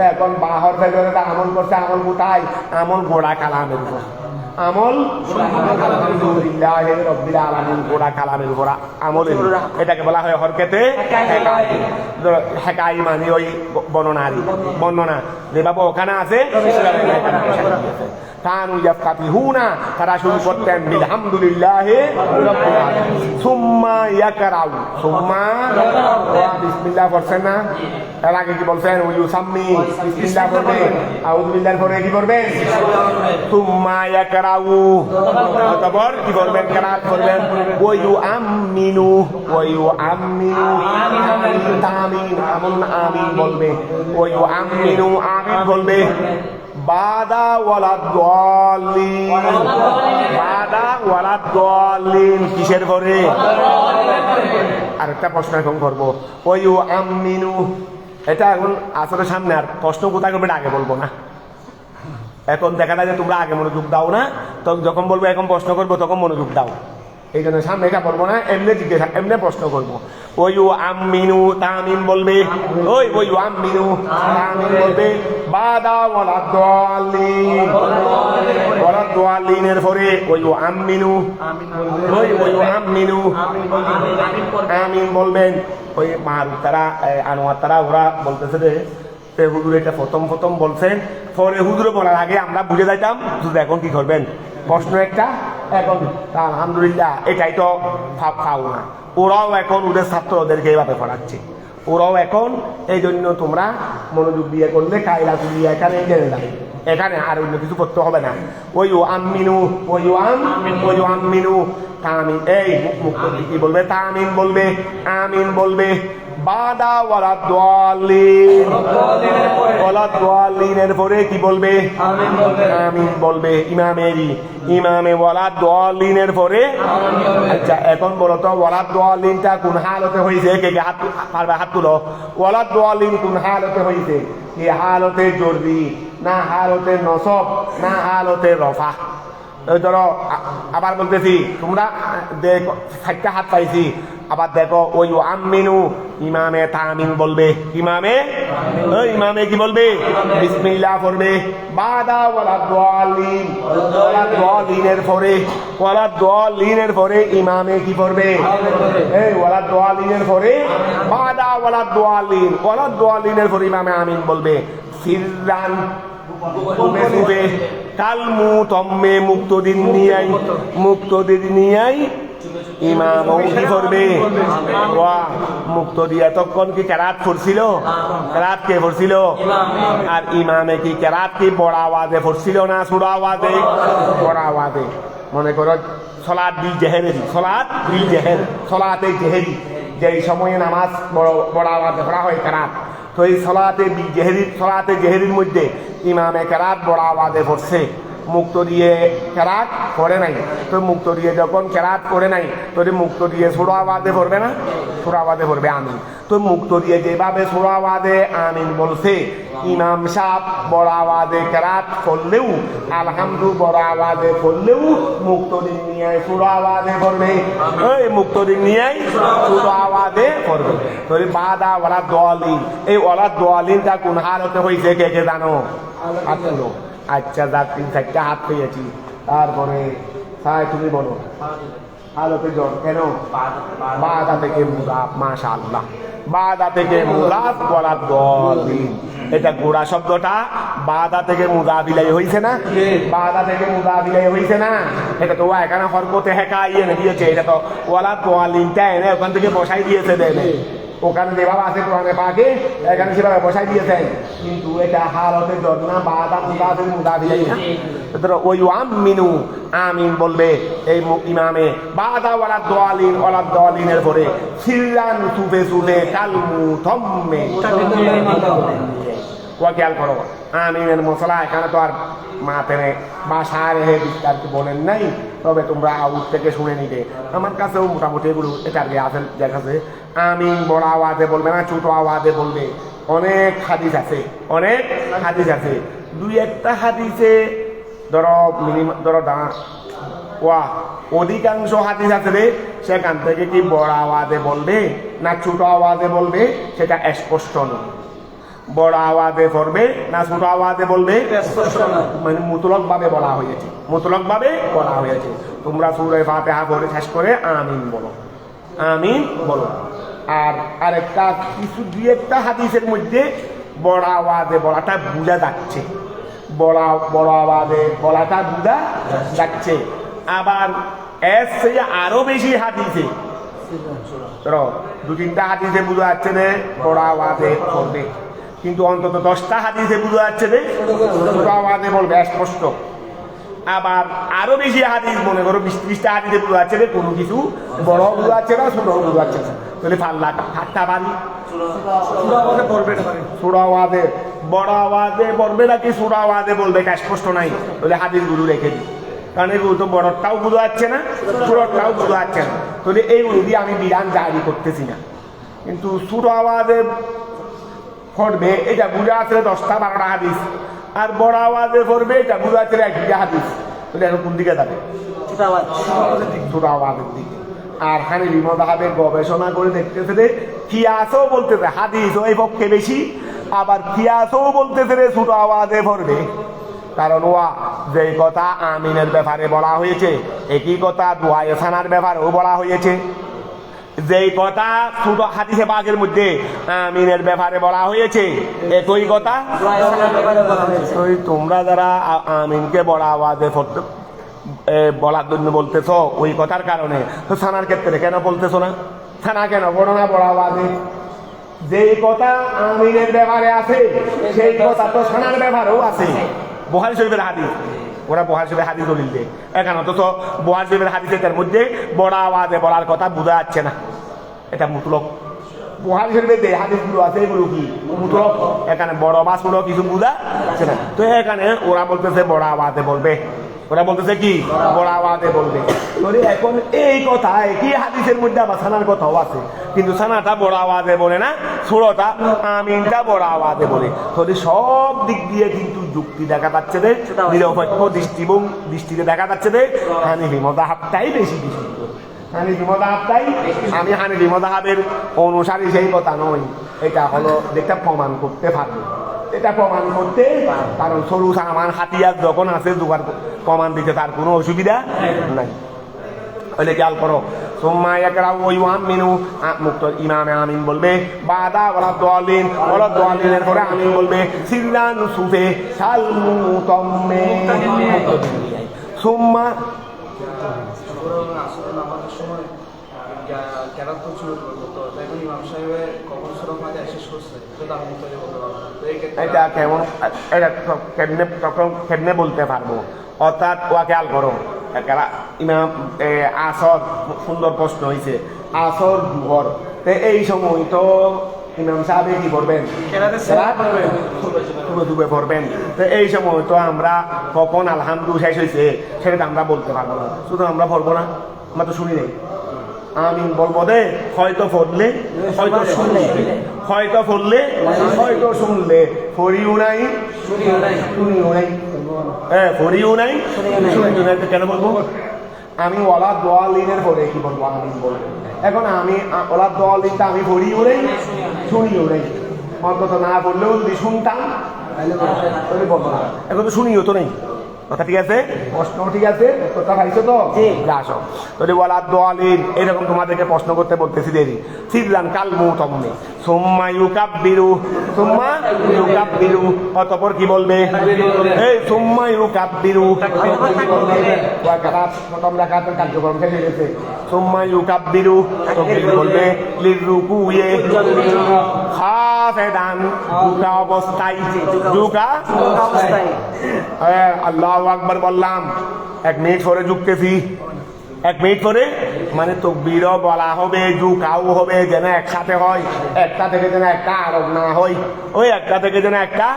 এখন বাহর ফেলে আমল করছে আমল কোথায় আমল গোড়া কালামের উপর আমল আলহামদুলিল্লাহি রাব্বিল আলামিন গোড়া কালামের উপর আমলের এটাকে বলা হয় হরকেতে হেকাই মানে ওই বর্ণনা যে বাবা ওখানে আছে কানু ইয়াফতাতিহুনা তারা শুরু করতেন বিলহামদুলিল্লাহি রাব্বিল আলামিন সুম্মা ইয়াকরাউ সুম্মা বিসমিল্লাহ পড়ছেন না এর আগে কি বলছেন ইউসাম্মি বিসমিল্লাহ পড়বে আউযু বিল্লাহর পরে কি করবেন সুম্মা ইয়াকরাউ তারপর কি করবেন কিরাত করবেন ওয়া ইউআমিনু তামিন আমিন বলবে ওয়া ইউআমিনু আমিন বলবে বাদা ওয়ালাদ দাল্লিন কিসের পরে আরেকটা প্রশ্ন এখন করবো ওয়ু আমিনু এটা এখন আসলে সামনে আর প্রশ্ন কোথায় করবে আগে বলবো না এখন দেখা যায় যে তোমরা আগে মনোযোগ দাও না তখন যখন বলবো এখন প্রশ্ন করবো তখন মনোযোগ দাও এই জন্য সামনে এটা বলবো না এমনি জিজ্ঞাসা এমনি প্রশ্ন করবো ওয়ু আমিনু তামিন বলবে ওয়ু আমিনু তামিন বলবে বাদা ওয়ালাদ দাল্লিনের পরে ওয়ু আমিনু আমিন বলবেন ওই মারুফ তারা আনোয়ার তারা ওরা বলতেছে যে হুজুর এটা প্রথম বলছেন পরে হুজুরে বলার আগে আমরা বুঝে যাইতাম হুজুর এখন কি করবেন প্রশ্ন একটা এখন আলহামদুলিল্লাহ এটাই তো খাও না ওরাও এখন ওদের ছাত্রদেরকে এইভাবে পড়াচ্ছে ওরাও এখন এই জন্য তোমরা মনোযোগ দিয়ে করলে কায়লা তুলিয়া এখানে জেনে যাবে এখানে আর অন্য কিছু করতে হবে না ওয়ু আমিনু তামিন এই মুক্তি কি বলবে তামিন বলবে আমিন বলবে বাদা ওয়ালা দাল্লিন, ওয়ালা দাল্লিনের পরে কি বলবে? আমিন বলবে। ইমামে ওয়ালা দাল্লিনের পরে। আচ্ছা এখন বলো তো ওয়ালা দাল্লিনটা কোন হালতে হয়েছে? কে কে হাত পারবে? হাত তুলো। ওয়ালা দাল্লিন কোন হালতে হয়েছে? কি হালতে জররি, না হালতে নসব, না হালতে রফা? ওই ধরো আবার বলতেছি, তোমরা দেখো 4টা হাত পাইছি, আবার দেখো ওই আমিনু ইমামে তামিন বলবে। ইমামে কি বলবে? বিসমিল্লাহ পড়বে। বাদা ওয়ালা দাল্লিন, ওয়ালা দাল্লিনের পরে ইমামে কি পড়বে? ওয়ালা দাল্লিনের পরে বাদা ওয়ালা দাল্লিনের পরে ইমামে আমিন বলবে। সিররান সুবে কাল মুতম্মে মুক্তদিন নিয়াই ইমাম কি করবে? মুক্তদি এতক্ষণ কি কেরাত পড়ছিল? কেরাত কে পড়ছিল? আর ইমামে কি কেরাত কি বড় আওয়াজে পড়ছিল না ছোট আওয়াজে? বড় আওয়াজে। মনে করো সলাত বিল জেহেরি, যেই সময়ে নামাজ বড় আওয়াজে পড়া হয় কেরাত, তো এই সলাতে জেহেরির মধ্যে ইমামে কেরাত বড় আওয়াজে পড়ছে, মুক্ত দিয়ে কেরাত করে নাই। তো মুক্ত দিয়ে যখন কেরাত করে নাই, তো মুক্ত দিয়ে ছোট আওয়াজে পড়বে না? ছোট আওয়াজে পড়বে আমিন। তো মুক্ত দিয়ে যেভাবে ছোট আওয়াজে আমিন বলছে, ইমাম সাহেব বড় আওয়াজে কেরাত করলেও, আলহামদু বড় আওয়াজে করলেও মুক্ত দিন নিয়ে ছোট আওয়াজে পড়বে। ওই মুক্ত দিন নিয়ে ছোট আওয়াজে পড়বে। তো বাদা ওয়ালা দাল্লিন, এই ওয়ালা দাল্লিনটা কোন হালতে হয়েছে কে কে জানো? আচ্ছা যাক 3-4টা হাত পেয়েছি। তারপরে তুমি বলো হালতে জ্বর কেন? বাদা থেকে মুদাফ। মাশাআল্লাহ, বাদা থেকে মুদাফ ওয়ালা দাল্লিন। এটা গোড়া শব্দটা বাদা থেকে মুদাফিলাই হয়েছে না? বাদা থেকে মুদাফিলাই হয়েছে না? এটা তো এখানে হরকতে হেকা ইয়ে দিয়েছে, এটা তো ওয়ালা দাল্লিনটা এনে ওখান থেকে বসাই দিয়েছে দেবে। ওখানে যেভাবে আছে কোরআনে পাকে এখানে সেভাবে বসাই দিয়েছেন, কিন্তু এটা হালতে জ্বর না, বাদা মুদাফিলাই না। ওই আমিনু আমিন বলবে এই ইমামে। বাদা ওয়ালা দাল্লিনের পরে সিররান সুবে কাল মুতম্মে। খেয়াল করো আমিনের মশলা এখানে তো আর মাতেনে বাসা রেহে বিস্তারিত বলেন নাই, তবে তোমরা আউট থেকে শুনে নিবে। আমার কাছেও মোটামুটি এগুলো এটার আছে দেখাচ্ছে। আমিন বড় আওয়াজে বলবে না ছোট আওয়াজে বলবে। অনেক হাদিস আছে, 2-1টা হাদিসে ধরো অধিকাংশ হাদিস আছে রে, সেখান থেকে কি বড় আওয়াজে বলবে না ছোট আওয়াজে বলবে সেটা স্পষ্ট নয়। বড় আওয়াজে পড়বে না ছোট আওয়াজে বলবে, মানে মুতলক ভাবে বলা হয়েছে। তোমরা সূরা ফাতিহা পড়ে শেষ করে আমিন বলো। আর আরেকটা কিছু 2-1টা হাদিসের মধ্যে বড় আওয়াজে বলাটা বোঝা যাচ্ছে, বড় আওয়াজে বলাটা বোঝা যাচ্ছে। আবার এর চেয়ে আরো বেশি হাদিসে 2-3টা হাদিসে বোঝা যাচ্ছে যে বড় আওয়াজে পড়বে, কিন্তু অন্তত 10টা হাদিসে বোঝা যাচ্ছে যে ছোট আওয়াজে বলবে স্পষ্ট। আবার আরো বেশি হাদিস মনে করো 20-30টা হাদিসে বোঝা যাচ্ছে যে কোনো কিছু বড় বোঝা যাচ্ছে না, ছোট বোঝা যাচ্ছে না। তাহলে ফাল্লা হাতটা বাড়ি ছোট আওয়াজে বড় আওয়াজে বলবে নাকি ছোট আওয়াজে বলবে এটা স্পষ্ট নাই। তাহলে হাদিসগুলো রেখে দিই, কারণ এগুলো তো বড়টাও বোঝা যাচ্ছে না, ছোটটাও বোঝা যাচ্ছে না। তাহলে এইগুলো দিয়ে আমি বিধান জারি করতেছি না। কিন্তু ছোট আওয়াজে পড়বে এটা বুঝা আছে 10-12টা হাদিস, আর বড় আওয়াজে পড়বে এটা বুঝা আছে 1-2টা হাদিস। তাহলে এখন কোন দিকে যাবে? ছোট আওয়াজের দিকে। আর হানাফি মাযহাবের গবেষণা করে দেখতেছে যে কিয়াসও বলতেছে হাদিস ওই পক্ষে বেশি, আবার কিয়াসও বলতেছে রে ছোট আওয়াজে পড়বে। কারণ যে কথা আমিনের ব্যাপারে বলা হয়েছে একই কথা দুআয়ে সানার ব্যাপারেও বলা হয়েছে। যেই কথা ছোট হাদিসে পাকের মধ্যে আমিনের ব্যাপারে বলা হয়েছে একই কথা তোমরা যারা আমিনকে বড় আওয়াজে বলার জন্য বলতেছ ওই কথার কারণে, তো সানার ক্ষেত্রে কেন বলতেছো না? সানা কেন বড় না বড় আওয়াজে? যেই কথা আমিনের ব্যাপারে আছে সেই কথা তো সানার ব্যাপারেও আছে। বুখারী শরীফের হাদিস, ওরা বুখারী শরীফের হাদিস দলিল দেয়, এখানে তো বুখারী শরীফের হাদিসের মধ্যে বড় আওয়াজে বলার কথা বোঝা যাচ্ছে না, এটা মুতলক। বুহারি শরীফে যে হাদিসগুলো আছে এগুলো কি মুতলক, এখানে বড় বা ছোট কিছু বুঝা যাচ্ছে না। তো এখানে ওরা বলতেছে বড় আওয়াজে বলবে, ওরা বলতেছে কি বড় আওয়াজে বলবে। তাহলে এখন এই কথা কি হাদিসের মধ্যে আবার সানার কথাও আছে, কিন্তু সানাটা বড় আওয়াজে বলে না, ছোটটা আমিনটা বড় আওয়াজে বলে। তাহলে সব দিক দিয়ে কিন্তু যুক্তি দেখা যাচ্ছে যে নিরপেক্ষ দৃষ্টিতে দেখা যাচ্ছে যে হানিফি মাযহাবটাই বেশি বিশুদ্ধ। হানিফি মাযহাবটাই, আমি হানিফি মাযহাবের অনুসারী সেই কথা নয়, এটা হলো যেটা প্রমাণ করতে পারবে, এটা প্রমাণ করতে, কারণ সরু সামান হাতিয়ার যখন আছে জোগাড় প্রমাণ দিতে তার কোনো অসুবিধা নাই। তাহলে খেয়াল করো, সুম্মা ইয়াকরাউ ওয়া ইউআমিনু, মুক্ত ইমামে আমিন বলবে, বাদা ওয়ালা দালিনের পরে আমিন বলবে, সিররান সুফে শাল মুতাম্মে, সুম্মা আসলে নামাজের সময় কেরাত তো শুরু করবো, তো দেখুন ইমাম সাহেবের কখন সূরা ফাতিহা শেষ করছে সেটা আমি মুক্তাদি বলতে পারবো না। তো এই ক্ষেত্রে এটা কেমন, এটা কেমনে বলতে পারবো? অর্থাৎ ওয়া খেয়াল করো, ইমাম আসর, সুন্দর প্রশ্ন হয়েছে, আসর জুহর, তো এই সময় তো ইমাম সাহেব কি করবেন? ডুবে পড়বেন। তো এই সময় তো আমরা কখন আলহামদুলিল্লাহ শেষ হয়েছে সেটা আমরা বলতে পারবো না, শুধু আমরা পড়বো না, আমরা তো শুনি নাই। আমিন বলবো দে, হয়তো পড়লে হয়তো শুনলে, হয়তো পড়লে হয়তো শুনলে, পড়িও নাই শুনিও নাই, হ্যাঁ পড়িও নাই শুনিও নাই। কেন বলবো? আমি ওয়ালা দোয়ালিনের পরে কি বলবো? আমিন বলবো। এখন আমি ওলা দোয়ালিনটা আমি পড়িও নাই শুনিও নাই, অন্তত না পড়লেও যদি শুনতাম তাহলে বলবো না। এখন তো শুনিও তো নেই, কথা ঠিক আছে, প্রশ্ন ঠিক আছে, উত্তরটা পাইছো তো? আসো যদি বলা দোয়ালিন, এরকম তোমাদেরকে প্রশ্ন করতে বলতেছি দেরি। সিররান কাল মুতাম্মি, সুম্মা ইউকাব্বিরু, সুম্মা ইউকাব্বিরু, অতঃপর কি বলবে? এই সুম্মা ইউকাব্বিরু, প্রথম রাকাতের কার্যক্রম শেষ হয়ে গেছে। সুম্মা ইউকাব্বিরু, তাকবীর বলবে, লিররুকুয়ে খাফিদান, ঝুঁকা অবস্থায়, ঝুঁকা অবস্থায়, আল্লাহু আকবার বললাম, 1 মিনিট পরে ঝুঁকতেছি, 1 মিনিট পরে, মানে তাকবীরও বলা হবে, ঝুঁকাও হবে, যেন একসাথে হয়, একটা থেকে যেন একটা আরব না হয়, ওই একটা থেকে যেন একটা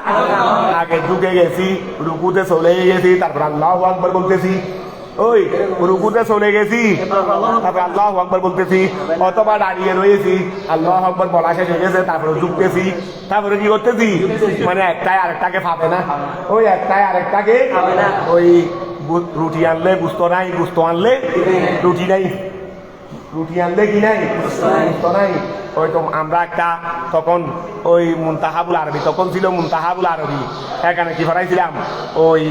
আগে ঝুঁকে গেছি, রুকুতে চলে গেছি, তারপর আল্লাহু আকবার বলতেছি, ওই রুকুতে চলে গেছি, তারপর আল্লাহু আকবার বলতেছি, অথবা দাঁড়িয়ে রয়েছি, আল্লাহু আকবার বলা শেষ হয়ে গেছে, তারপরে ঝুঁকতেছি, তারপরে কি করতেছি, মানে একটাই আরেকটাকে পাবে না, ওই একটাই আরেকটাকে, ওই রুটি আনলে গুস্ত নাই, গুস্ত আনলে রুটি নাই, রুটি আনলে কি নাই, গুস্ত নাই। ওই তো আমরা একটা তখন ওই মুনতাহাবুল আরবি, তখন ছিল মুনতাহাবুল আরবি, এখানে কি পড়াইছিলাম, ওই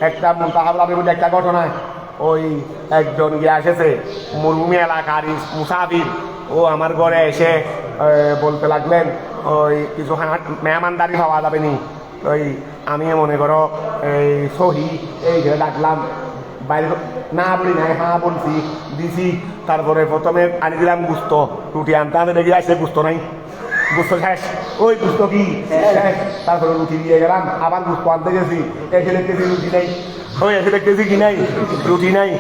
একটা মুনতাহাবুল আরবির মধ্যে একটা ঘটনা, ওই একজন গিয়ে এসেছে মরুভূমি এলাকার মুসাফির, ও আমার ঘরে এসে বলতে লাগলেন, ওই কিছু মেহমানদারি পাওয়া যাবে নি, ওই আমি মনে করো এই সহি এই ডাকলাম, বাইরে না বলি নাই, হ্যাঁ বলছি, দিছি, তারপরে প্রথমে আনি দিলাম গুস্ত, রুটি আনতে আনতে দেখি আসছে গুস্ত নাই, গুস্ত শেষ, ওই গুস্ত কি শেষ, তারপরে রুটি দিয়ে গেলাম, আবার গুস্ত আনতে গেছি, এসে দেখতেছি রুটি নাই, ওই এসে দেখতেছি কি নাই, রুটি নাই।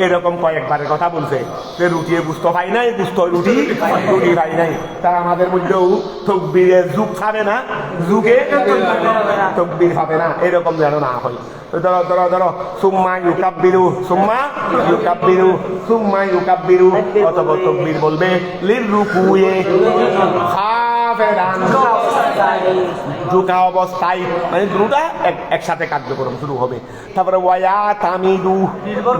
এরকম কয়েকবারের কথা বলছে যে রুটি গুস্ত পাই নাই, গুস্ত রুটি রুটি পাই নাই। তা আমাদের মধ্যেও তকবীরের যুগ খাবে না, যুগে তকবীর খাবে না, এরকম যেন না হয়। ধরো ধরো ধরো, সুম্মা ইউকাব্বিরু, সুম্মা ইউকাব্বিরু, সুম্মা ইউকাব্বিরু, অথবা তাকবীর বলবে, লিররুকুয়ে খাফিদান, ঝুঁকা অবস্থায়, মানে দুটা একসাথে কার্যক্রম শুরু হবে। তারপরে ওয়া তামিদু,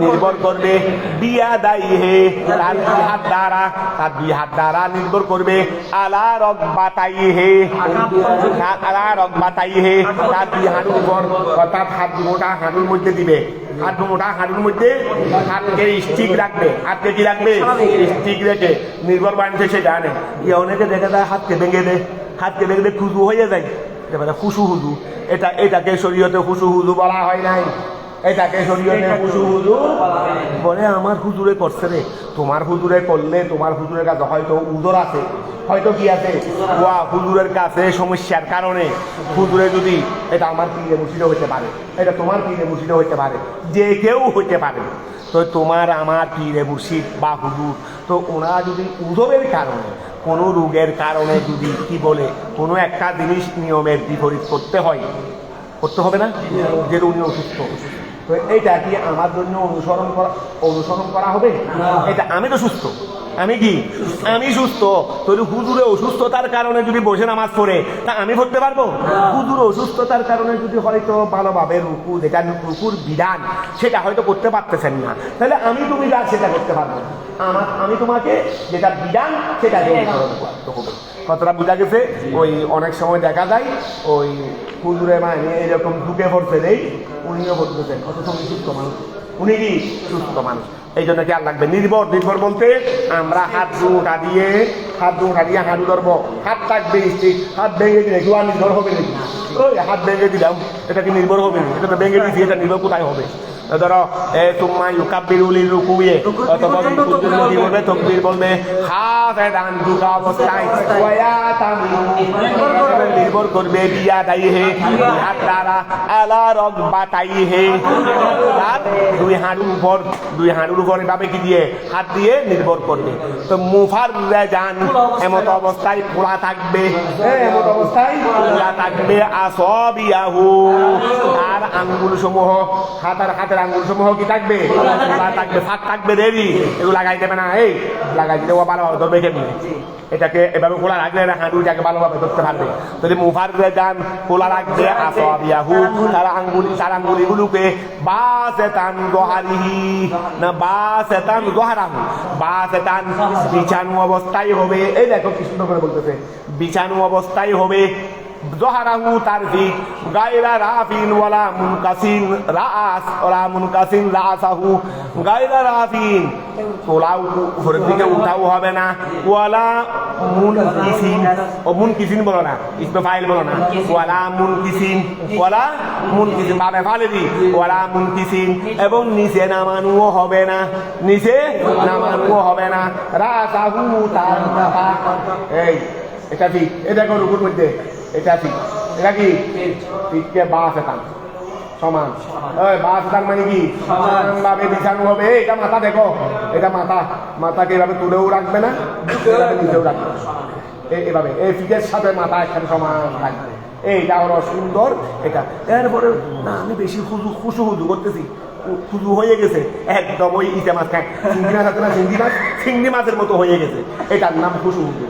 নির্ভর করবে, বিয়াদাইহে, তার দুই হাত দ্বারা, তার দুই হাত দ্বারা নির্ভর করবে, আলা রকবাতাইহে, আলা রকবাতাইহে, তার দুই হাঁটুর উপর, অর্থাৎ হাত দুটা হাঁটুর মধ্যে দিবে, হাত দুটা হাঁটুর মধ্যে, হাতকে স্টিক রাখবে, হাতকে কি রাখবে, স্টিক রেখে নির্ভর বানিয়েছে সে জানে। অনেকে দেখা যায় হাতকে ভেঙে দেয়, হাতকে ভেঙে খুশু হয়ে যায়, খুশু হুজু, এটাকে শরীয়তে খুশু হুজু বলা হয় নাই, এটাকে শরীয়তে উজু হুজুর বলে। আমার হুজুরে করছে রে, তোমার হুজুরে করলে তোমার হুজুরের কাছে হয়তো উজর আছে, হয়তো কি আছে ওয়া হুজুরের কাছে সমস্যার কারণে হুজুরে যদি এটা আমার পীরে মুর্শিদও হইতে পারে, এটা তোমার পীরে মুর্শিদও হইতে পারে, যে কেউ হইতে পারে। তো তোমার আমার পীরে মুর্শিদ বা হুজুর, তো ওনারা যদি উজরের কারণে কোনো রোগের কারণে যদি কি বলে কোনো একটা জিনিস নিয়মের বিপরীত করতে হয়, করতে হবে না, যে উনি অসুস্থ, তো এইটা কি আমার জন্য অনুসরণ করা হবে? এটা আমি তো সুস্থ, আমি কি আমি সুস্থ, তো হুজুরে অসুস্থতার কারণে যদি বসে নামাজ পড়ে তা আমি পড়তে পারবো? হুজুর অসুস্থতার কারণে যদি হয়তো ভালোভাবে রুকু, যেটা রুকুর বিধান সেটা হয়তো করতে পারতেছেন না, তাহলে আমি তুমি যা সেটা করতে পারবো না। আমি তোমাকে যেটা বিধান সেটা অনুসরণ করতে হবে। কতটা বোঝা গেছে? ওই অনেক সময় দেখা যায় ওই হুজুরে মানে এরকম ঢুকে পড়ছে নেই, উনিও বলতেছেন অথচ উনি সুস্থ মানুষ, উনি কি সুস্থ মানুষ। এই জন্য খেয়াল রাখবে, নির্ভর বলতে আমরা হাত উঠা দিয়ে হাঁটু ধরবো, হাত থাকবে স্থির, হাত ভেঙে দিলে কেউ আর নির্ভর হবে নাকি? ওই হাত ভেঙে দিলাম, এটা কি নির্ভর হবে না? এটা তো ভেঙে দিচ্ছি, এটা নির্ভর কোথায় হবে? ধরো তোমার ইউকাব্বিরুলি রুকুয়ে অথবা কি বলবে, তকবীর বলবে, হাফেদান দুকা অবস্থায় ওয়া তামিনু, নির্ভর করবে বিয়া দাইহে হাত দ্বারা আলা রকবাতাইহে, হাত দুই হাঁটুর উপর এভাবে কি দিয়ে হাত দিয়ে নির্ভর করবে। তো মুফাররাজান এমত অবস্থায় খোলা থাকবে, এমত অবস্থায় খোলা থাকবে, আসবিয়াহু আর আঙ্গুল সমূহ, হাতের আঙ্গুল সমূহ কি থাকবে? খোলা থাকবে, ফাঁক থাকবে, দেরি এগুলো লাগাই দেবে না, এই লাগাই দিলে ও ভালোভাবে ধরবে কেমনি? এটাকে এভাবে খোলা রাখলে হাঁটুটাকে ভালোভাবে ধরতে পারবে। যদি মুফাররাজান খোলা রাখবে, আসবিয়াহু তার আঙ্গুলিগুলোকে বাসেতান যহারিহি না বাসেতান যহারাহু, বাসেতান বিছানো অবস্থায় হবে। এই দেখো কি সুন্দর করে বলতেছে, বিছানো অবস্থায় হবে, যহারাহু তার দিক গায়রা রাফিন ওয়ালা মুনকাসিন রাসাহু, গায়রা রাফিন তোলাও উপরের দিকে উঠাও হবে না, ওয়ালা মুনকিসিন বলো না, ইসমে ফাইল বলো না, ওয়ালা মুনকিসিন ভাবে ফালে দি, ওয়ালা মুনকিসিন এবং নিচে নামানুও হবে না, রাসাহু তার মাথা। এই এটা ঠিক, এটা দেখো রুকুর মধ্যে এটা ঠিক, এটা কি পিঠকে বাসেতান সমান, বাসেতান মানে কি সমানভাবে বিছানো হবে। এটা মাথা দেখো, এটা মাথাকে এভাবে তুলেও রাখবে না, নিচেও রাখবে না, এভাবে এই পিঠের সাথে মাথা একসাথে সমান থাকবে। এইটা হলো সুন্দর। এটা এরপরে না আমি বেশি খুশু করতেছি, খুজু হয়ে গেছে একদম, ওই ইটা মাছ খায়, চিংড়ি মাছ আছে না, চিংড়ি মাছের মতো হয়ে গেছে, এটার নাম খুশু হুজু।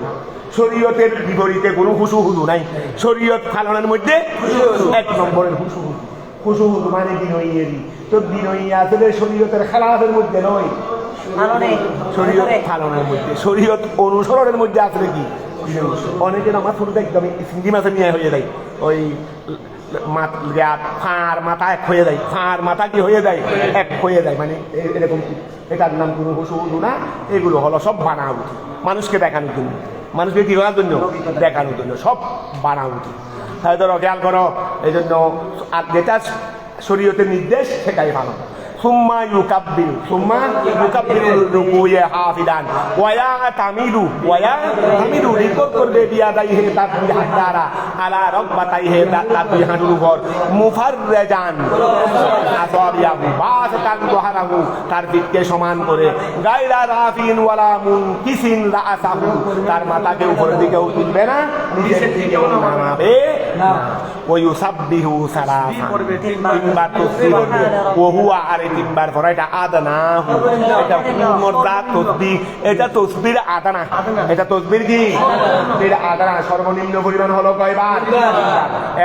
শরীয়তের বিপরীতে কোনো খুশু হুজু নাই, শরীয়ত পালনের মধ্যে 1 নম্বরের খুশু হুজু মানে বিনয়ী। তো বিনয়ী আসলে শরীয়তের খেলাফের মধ্যে নয়, শরীয়ত পালনের মধ্যে, শরীয়ত অনুসরণের মধ্যে আসলে কি অনেকের আমার শুরুতে একদম চিংড়ি মাছের নিয়ে হয়ে যায়, ওই ফাঁড় মাথা এক হয়ে যায়, ফাঁড় মাথা কি হয়ে যায় এক হয়ে যায়, মানে এরকম। এটার নাম কোনো হুজু না, এগুলো হলো সব বানাউটি, মানুষকে দেখানোর জন্য, মানুষকে কি করার জন্য? দেখানোর জন্য, সব বানাউটি। তাহলে ধরো খেয়াল করো, এই জন্য যেটা শরীয়তের নির্দেশ সেটাই ভালো। সুম্মা ইউকাব্বিরু রুকুয়ে হাফিদান ওয়া তামিদু রিপোর্ট করবে বিয়াদাইহি তার দুই হাত দ্বারা আলা রকবাতাইহি তার দুই হাঁটুর উপর, মুফাররাজান আসাবিয়াহু বাসাতান যহারাহু তার পিঠকে সমান করে, গায়রা রাফিন ওয়ালা মুনকিসিন রাসাহু তার মাথাকে উপরের দিকেও তুলবে না, নিচের দিকেও নামাবে না। ওয়া ইউসাব্বিহু সালাসা তিনবার তাসবিহ করবে, ওয়া হুয়া আর তিনবার পরে এটা আদানা, এটা পূর্ণতা তসবিহ, এটা তসবির আদানা, এটা তসবির কি এটা আদানা, সর্বনিম্ন পরিমাণ হলো কয়বার?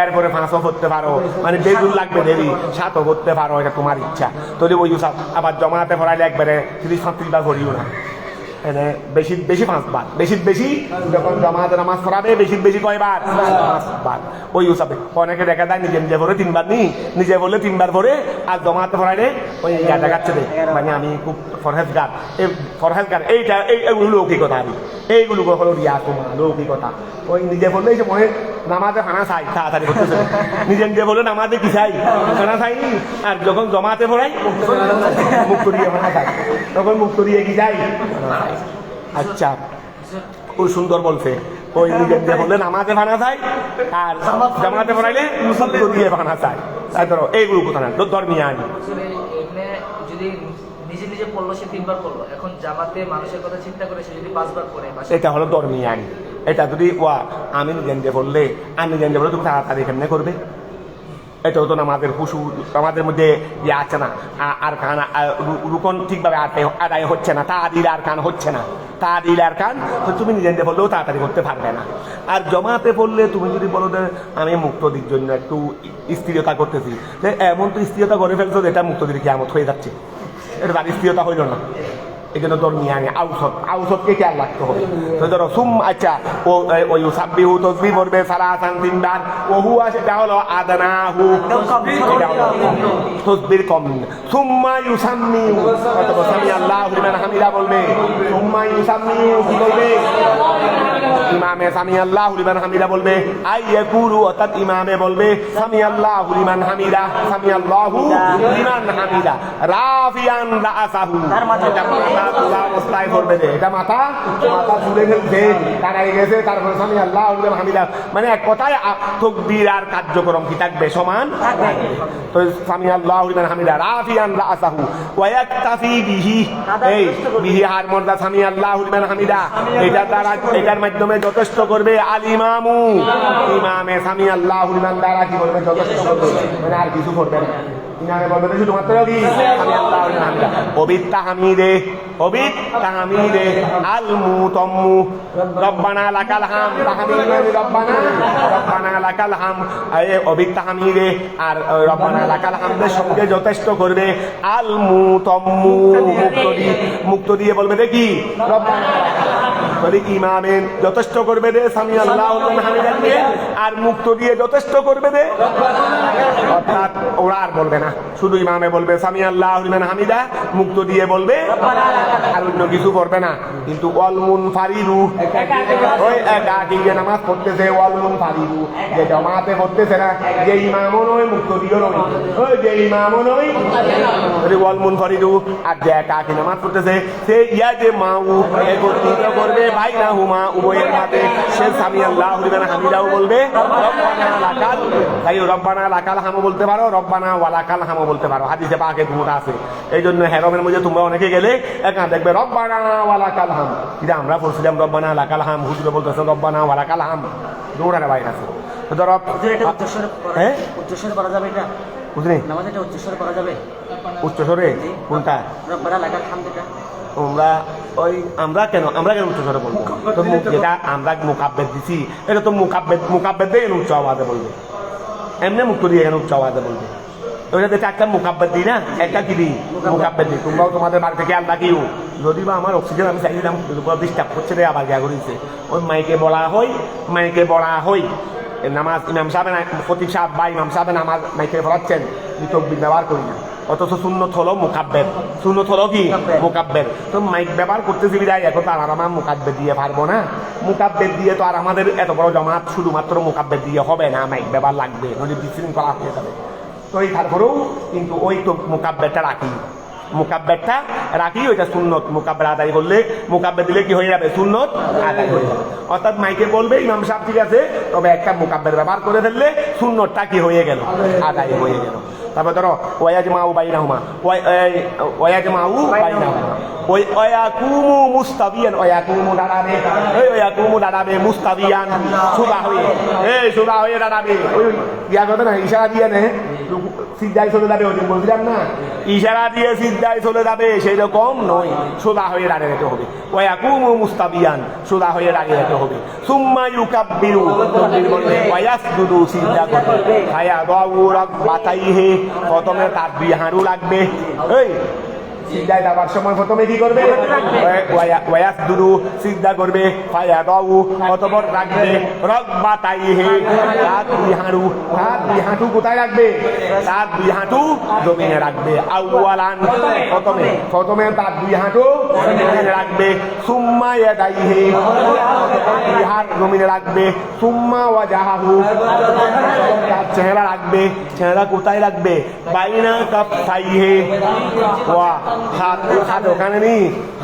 এরপরে 5ও করতে পারো, মানে বেদুল লাগবে দেরি 7ও করতে পারো, এটা তোমার ইচ্ছা। যদি ওই আবার জমাতে পড়াইলে একবারে 30-35 বার করিও না, বেশি 5 বার, বেশি যখন জমাতে নামাজ পড়াবে বেশি কয়বার? 5 বার। ওই হিসাবে অনেকে দেখা যায় নিজে পড়ে 3 বার নিজে বললে 3 বার পড়ে, আর জমাতে পড়াইলে ওই গাটা গাচ্ছে দেয়, মানে আমি খুব ফরহেজগার। এইটা এইগুলো লৌকিকতা, এইগুলো হলো রিয়া তোমার লৌকিকতা। ওই নিজে বললে এই যে মনে নামাজে খানা চাই তাড়াতাড়ি করতেছে নিজে নিজে বলে নামাজে কি চাই খানা চাই আর যখন জমাতে পড়াই মুক্ত দিয়ে খানা চাই তখন মুক্ত দিয়ে কি যাই আচ্ছা খুব সুন্দর বলছে ওই নিজে নিজে বললে নামাজে ভানা চাই আর জামাতে পড়াইলে মুক্ত দিয়ে ভানা চাই তাই ধরো এইগুলো কথা না ধর্মিয়ান এমনি যদি নিজে নিজে পড়লো সে 3 বার পড়লো, এখন জামাতে মানুষের কথা চিন্তা করে সে যদি 5 বার পড়ে এটা হলো ধর্মিয়ান এটা যদি আমি নিজে বললে আমি নিজে বললে তুমি তাড়াতাড়ি কেমনে করবে এটা হতো না আমাদের পশু আমাদের মধ্যে ইয়ে আছে না আর কান রুকন ঠিকভাবে আদায় হচ্ছে না তা দিল আর কান হচ্ছে না তা দিল আর কান তো তুমি নিজে বললেও তাড়াতাড়ি করতে পারবে না আর জমাতে পড়লে তুমি যদি বলো যে আমি মুক্তদির জন্য একটু স্থিরতা করতেছি এমন তো স্থিরতা করে ফেলছো যে এটা মুক্তদির কিয়ামত হয়ে যাচ্ছে এটা তার স্থিরতা হইল না এই জন্য ধর্মিয়ানে আউসতকে খেয়াল রাখতে হবে তো ধরো আচ্ছা ওই সাব্বিহু তসবিহ পড়বে সালাসান 3 বার ওহু সেটা হলো আদনাহু এটা হলো তসবির কম সুম্মা ইউসাম্মি অথবা সামি আল্লাহু লিমান হামিদা বলবে সুম্মা ইউসাম্মি কি বলবে ইমামে সামি আল্লাহু লিমান হামিদা বলবে আইয়াকুলু অর্থাৎ ইমামে বলবে সামি আল্লাহু লিমান হামিদা সামি আল্লাহু লিমান হামিদা রাফিয়ান রাসাহু অবস্থায় করবে যে এটা মাথা তুলে ফেলছে দাঁড়াই গেছে তারপরে সামি আল্লাহ হামিদা মানে এক কথায় তাকবীর আর কার্যক্রম কি থাকবে সমান তো সামি আল্লাহ হামিদা রাফিয়ান রাসাহু ওয়া ইয়াকতাফি বিহি এই বিহি আর মর্দা সামি আল্লাহ হামিদা এটা দ্বারা এটার মাধ্যমে যথেষ্ট করবে আল ইমামু ইমামে সামি আল্লাহ দ্বারা কি করবে যথেষ্ট করবে মানে আর কিছু করবে না ইমামে বলবে শুধুমাত্র কি সামি আল্লাহ হামিদা অবিত তাহমিদে আল মুতাম্মু রব্বানা লাকাল হাম তাহমিদে রব্বানা লাকাল হাম অবিত তাহমিদে আর রব্বানা লাকাল হামদের সঙ্গে যথেষ্ট করবে আল মুতাম্মু মুক্ত দিয়ে বলবে দেখি রব্বানা ইমামে যথেষ্ট করবে দে সামি আল্লাহ হামিদাকে আর মুক্ত দিয়ে যথেষ্ট করবে দে অর্থাৎ ওরা আর বলবে না শুধু ইমামে বলবে সামি আল্লাহ হামিদা মুক্ত দিয়ে বলবে আর অন্য কিছু করবে না কিন্তু ওয়ালমুন ফারিদু ওই একাকী যে নামাজ পড়তেছে ওয়ালমুন ফারিদু যে জামাতে পড়তেছে না যে ইমামও নয় মুক্ত দিও নয় ওই যে ইমামও নয় ওয়ালমুন ফারিদু আর যে একাকী নামাজ পড়তেছে সে ইয়া যে মাউ একত্রিত করবে বাইনা হুমা উভয়ের মাঝে সে সামি আল্লাহ হামিদাও বলবে রব্বানা লাকাল তাই রব্বানা লাকাল হামও বলতে পারো রব্বানা ওয়ালাকাল হামও বলতে পারো হাদিসে পাকে দুটো আছে এই জন্য হেরমের মধ্যে তোমরা অনেকে গেলে এখানে দেখবে রব্বানা ওয়ালাকাল হাম এটা আমরা পড়ছিলাম রব্বানা লাকাল হাম হুজুরে বলতেছে রব্বানা ওয়ালাকাল হাম দুটার বাইরে আছে তো ধরো হ্যাঁ উচ্চস্বরে পড়া যাবে এটা বুঝলি নামাজ এটা উচ্চস্বরে পড়া যাবে উচ্চস্বরে কোনটা রব্বানা লাকাল হাম এটা আমরা কেন উচ্চস্বরে বলবো তো যেটা আমরা মুকাব্বেদ দিছি এটা তো মুকাব্বেদ দিয়ে উচ্চ আওয়াজে বলবে এমনি মুক্ত দিয়ে এখানে উচ্চ আওয়াজে বলবে ওইটা দেখে একটা মুকাব্বেদ দিই না একটা কি দিই মুকাব্বেদ দিই তোমরাও তোমাদের বাড়ি থেকে আলাদা কিও যদি বা আমার অক্সিজেন আমি চাইছিলাম ডিস্টার্ব করছে রে আবার গিয়া করেছে ওই মাইকে বলা হয় নামাজ ইমাম সাহেব ফতিক সাহেব বা ইমাম সাহেব নামাজ মাইকে পড়াচ্ছেন তকবীর ব্যবহার করি না অথচ সুন্নত হলো মুকাব্বের সুন্নত হলো কি মুকাব্বের তো মাইক ব্যবহার করতেছি বিদায় এখন তো আর আমার মুকাব্বের দিয়ে পারবো না মুকাব্বের দিয়ে তো আর আমাদের এত বড় জমাত শুধুমাত্র মুকাব্বের দিয়ে হবে না মাইক ব্যবহার লাগবে নদী বিশৃঙ্খলা হয়ে যাবে তো এই তারপরেও কিন্তু ওই তো মুকাব্বেরটা রাখি ওইটা সুন্নত মুকাব্বের আদায় করলে মুকাব্বের দিলে কি হয়ে যাবে সুন্নত আদায় হয়ে যাবে অর্থাৎ মাইকে বলবে ইমাম সাহেব ঠিক আছে তবে একটা মুকাব্বের ব্যবহার করে ফেললে সুন্নতটা কি হয়ে গেল আদায় হয়ে গেল তারপর ধরো ওয়াজমাউ বাইনাহুমা ওই ওয়াকুমু মুস্তাবিয়ান ওয়াকুমু দাঁড়াবে মুস্তাবিয়ান সুবা হয়ে দাঁড়াবে ওই ইয়া কথা না ইশারা দিয়ে নে সিজদায় চলে যাবে ওই বলছিলাম না ইশারা দিয়ে সিজদায় চলে যাবে সেই রকম নয় সোজা হয়ে দাঁড়িয়ে যেতে হবে ওয়াকুমু মুস্তাবিয়ান সোজা হয়ে দাঁড়িয়ে যেতে হবে সুম্মা ইউকাব্বিরু তাকবীর বলবে ওয়াসজুদু সিজদা করবে ফায়াদাউ রাকবাতাইহি প্রথমে তাকবীর হাঁটু লাগবে এই সিজদায় যাবার সময় প্রথমে কি করবে ওয়াস দুরু সিজদা করবে ফায়া দাউ অতঃপর রাখবে রকবাতাইহি তার দুই হাঁটু কোথায় রাখবে তার দুই হাঁটু জমিনে রাখবে আউয়ালান প্রথমে তার দুই হাঁটু জমিনে রাখবে সুম্মা ইয়াদাইহি দুই হাত জমিনে রাখবে সুম্মা ওয়াজাহু তার চেহারা রাখবে চেহারা কোথায় রাখবে বাইনা কাফাইহি ওয়া হাত ওখানে নি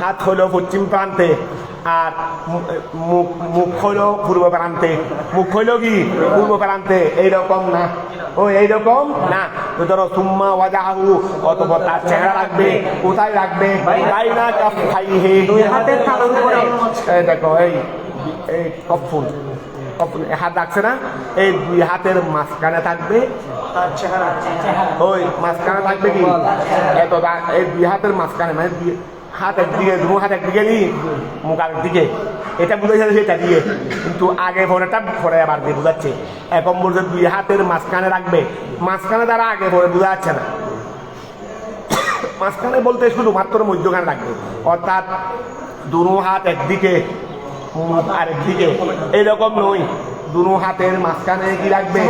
হাত হলো পশ্চিম প্রান্তে আর মুখ হলো পূর্ব প্রান্তে মুখ হইল কি পূর্ব প্রান্তে এইরকম না ও এইরকম না তো ধরো সুম্মা ওয়াজাহু অতঃপর তার চেহারা রাখবে কোথায় রাখবে বাইনা কাফাইহি দুই হাতের তালুর উপরে এই দেখো এই কফুল হাত রাখছে না এই দুই হাতের মাঝখানে থাকবে তার চেহারা ওই মাঝখানে থাকবে কি এত এই দুই হাতের মাঝখানে মানে হাত একদিকে দু হাত একদিকে নি মুখ একদিকে এটা বুঝাইছে সেটা দিয়ে কিন্তু আগে পরেটা পরে আবার দিয়ে বোঝাচ্ছে এখন বলছে দুই হাতের মাঝখানে রাখবে মাঝখানে তারা আগে পরে বোঝা যাচ্ছে না মাঝখানে বলতে শুধু মাত্র মধ্যখানে রাখবে অর্থাৎ দুনো হাত একদিকে মুখ আরেকদিকে এইরকম নয় দুনো হাতের মাঝখানে কি রাখবে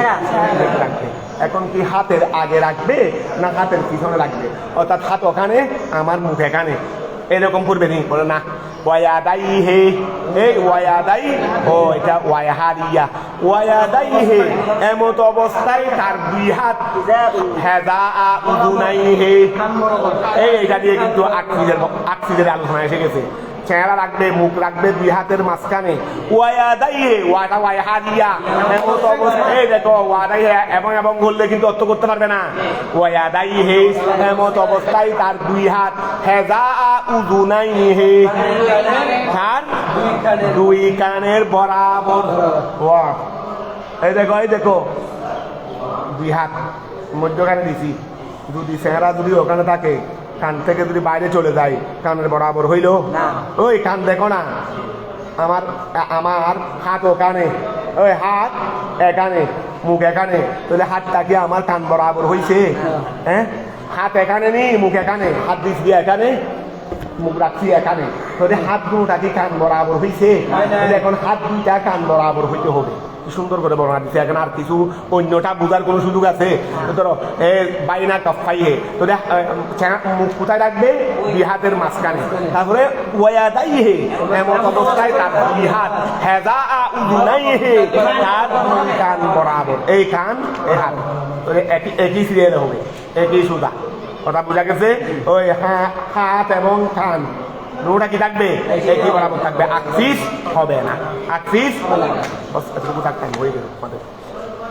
রাখবে এখন কি হাতের আগে রাখবে না হাতের পিছনে রাখবে অর্থাৎ হাত ওখানে আমার মুখ এখানে এরকম করবে নি বলে না ওয়াদাই হে এই ওয়াদাই ও এটা ওয়াহারিয়া ওয়াদাই হে এমত অবস্থায় তার দুই হাত হেদা উদুনাই হে এই এটা দিয়ে কিন্তু আকসিদের আলোচনা এসে গেছে চেহারা রাখবে মুখ রাখবে দুই হাতের মাঝখানে ওয়াদাইহে ওয়াটা ওয়াহারিয়া এমত অবস্থায় এই দেখো ওয়াদাইহে এবং বললে কিন্তু অর্থ করতে পারবে না ওয়াদাইহে এমত অবস্থায় তার দুই হাত হেজা উযুনাইহি তার দুই কানের বরাবর ওয়া এই দেখো দুই হাত মধ্যখানে দিছি যদি চেহারা যদি ওখানে থাকে কান থেকে যদি বাইরে চলে যায় কানের বরাবর হইল ওই কান দেখো না আমার হাত ওখানে ওই হাত এখানে মুখ এখানে তাহলে হাতটা কি আমার কান বরাবর হইছে হ্যাঁ হাত এখানে নি মুখ এখানে হাত দিচ্ছি এখানে মুখ রাখছি এখানে তাহলে হাত দুটা কি কান বরাবর হইছে এখন হাত দুইটা কান বরাবর হইতে হবে সুন্দর করে বর্ণনা দিচ্ছে এখন আর কিছু অন্যটা বোঝার কোনো সুযোগ আছে ধরো বাইনা কাফাইহে তো মুখ কোথায় রাখবে দুই হাতের মাঝখানে তারপরে ওয়াদাইহে এমন অবস্থায় তার দুই হাত হেজা উযুনাইহি তার দুই কান বরাবর এই কান এই হাত তো একই সিরিয়ালে হবে একই সুদা কথা বোঝা গেছে ওই হাত এবং কান দুটা কি থাকবে একই বরাবর থাকবে আকসিস হবে না আকসিস এতটুকু থাকতে হয়ে গেল আমাদের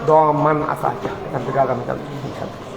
দমান আসা এখান থেকে আগামীকাল ইনশাআল্লাহ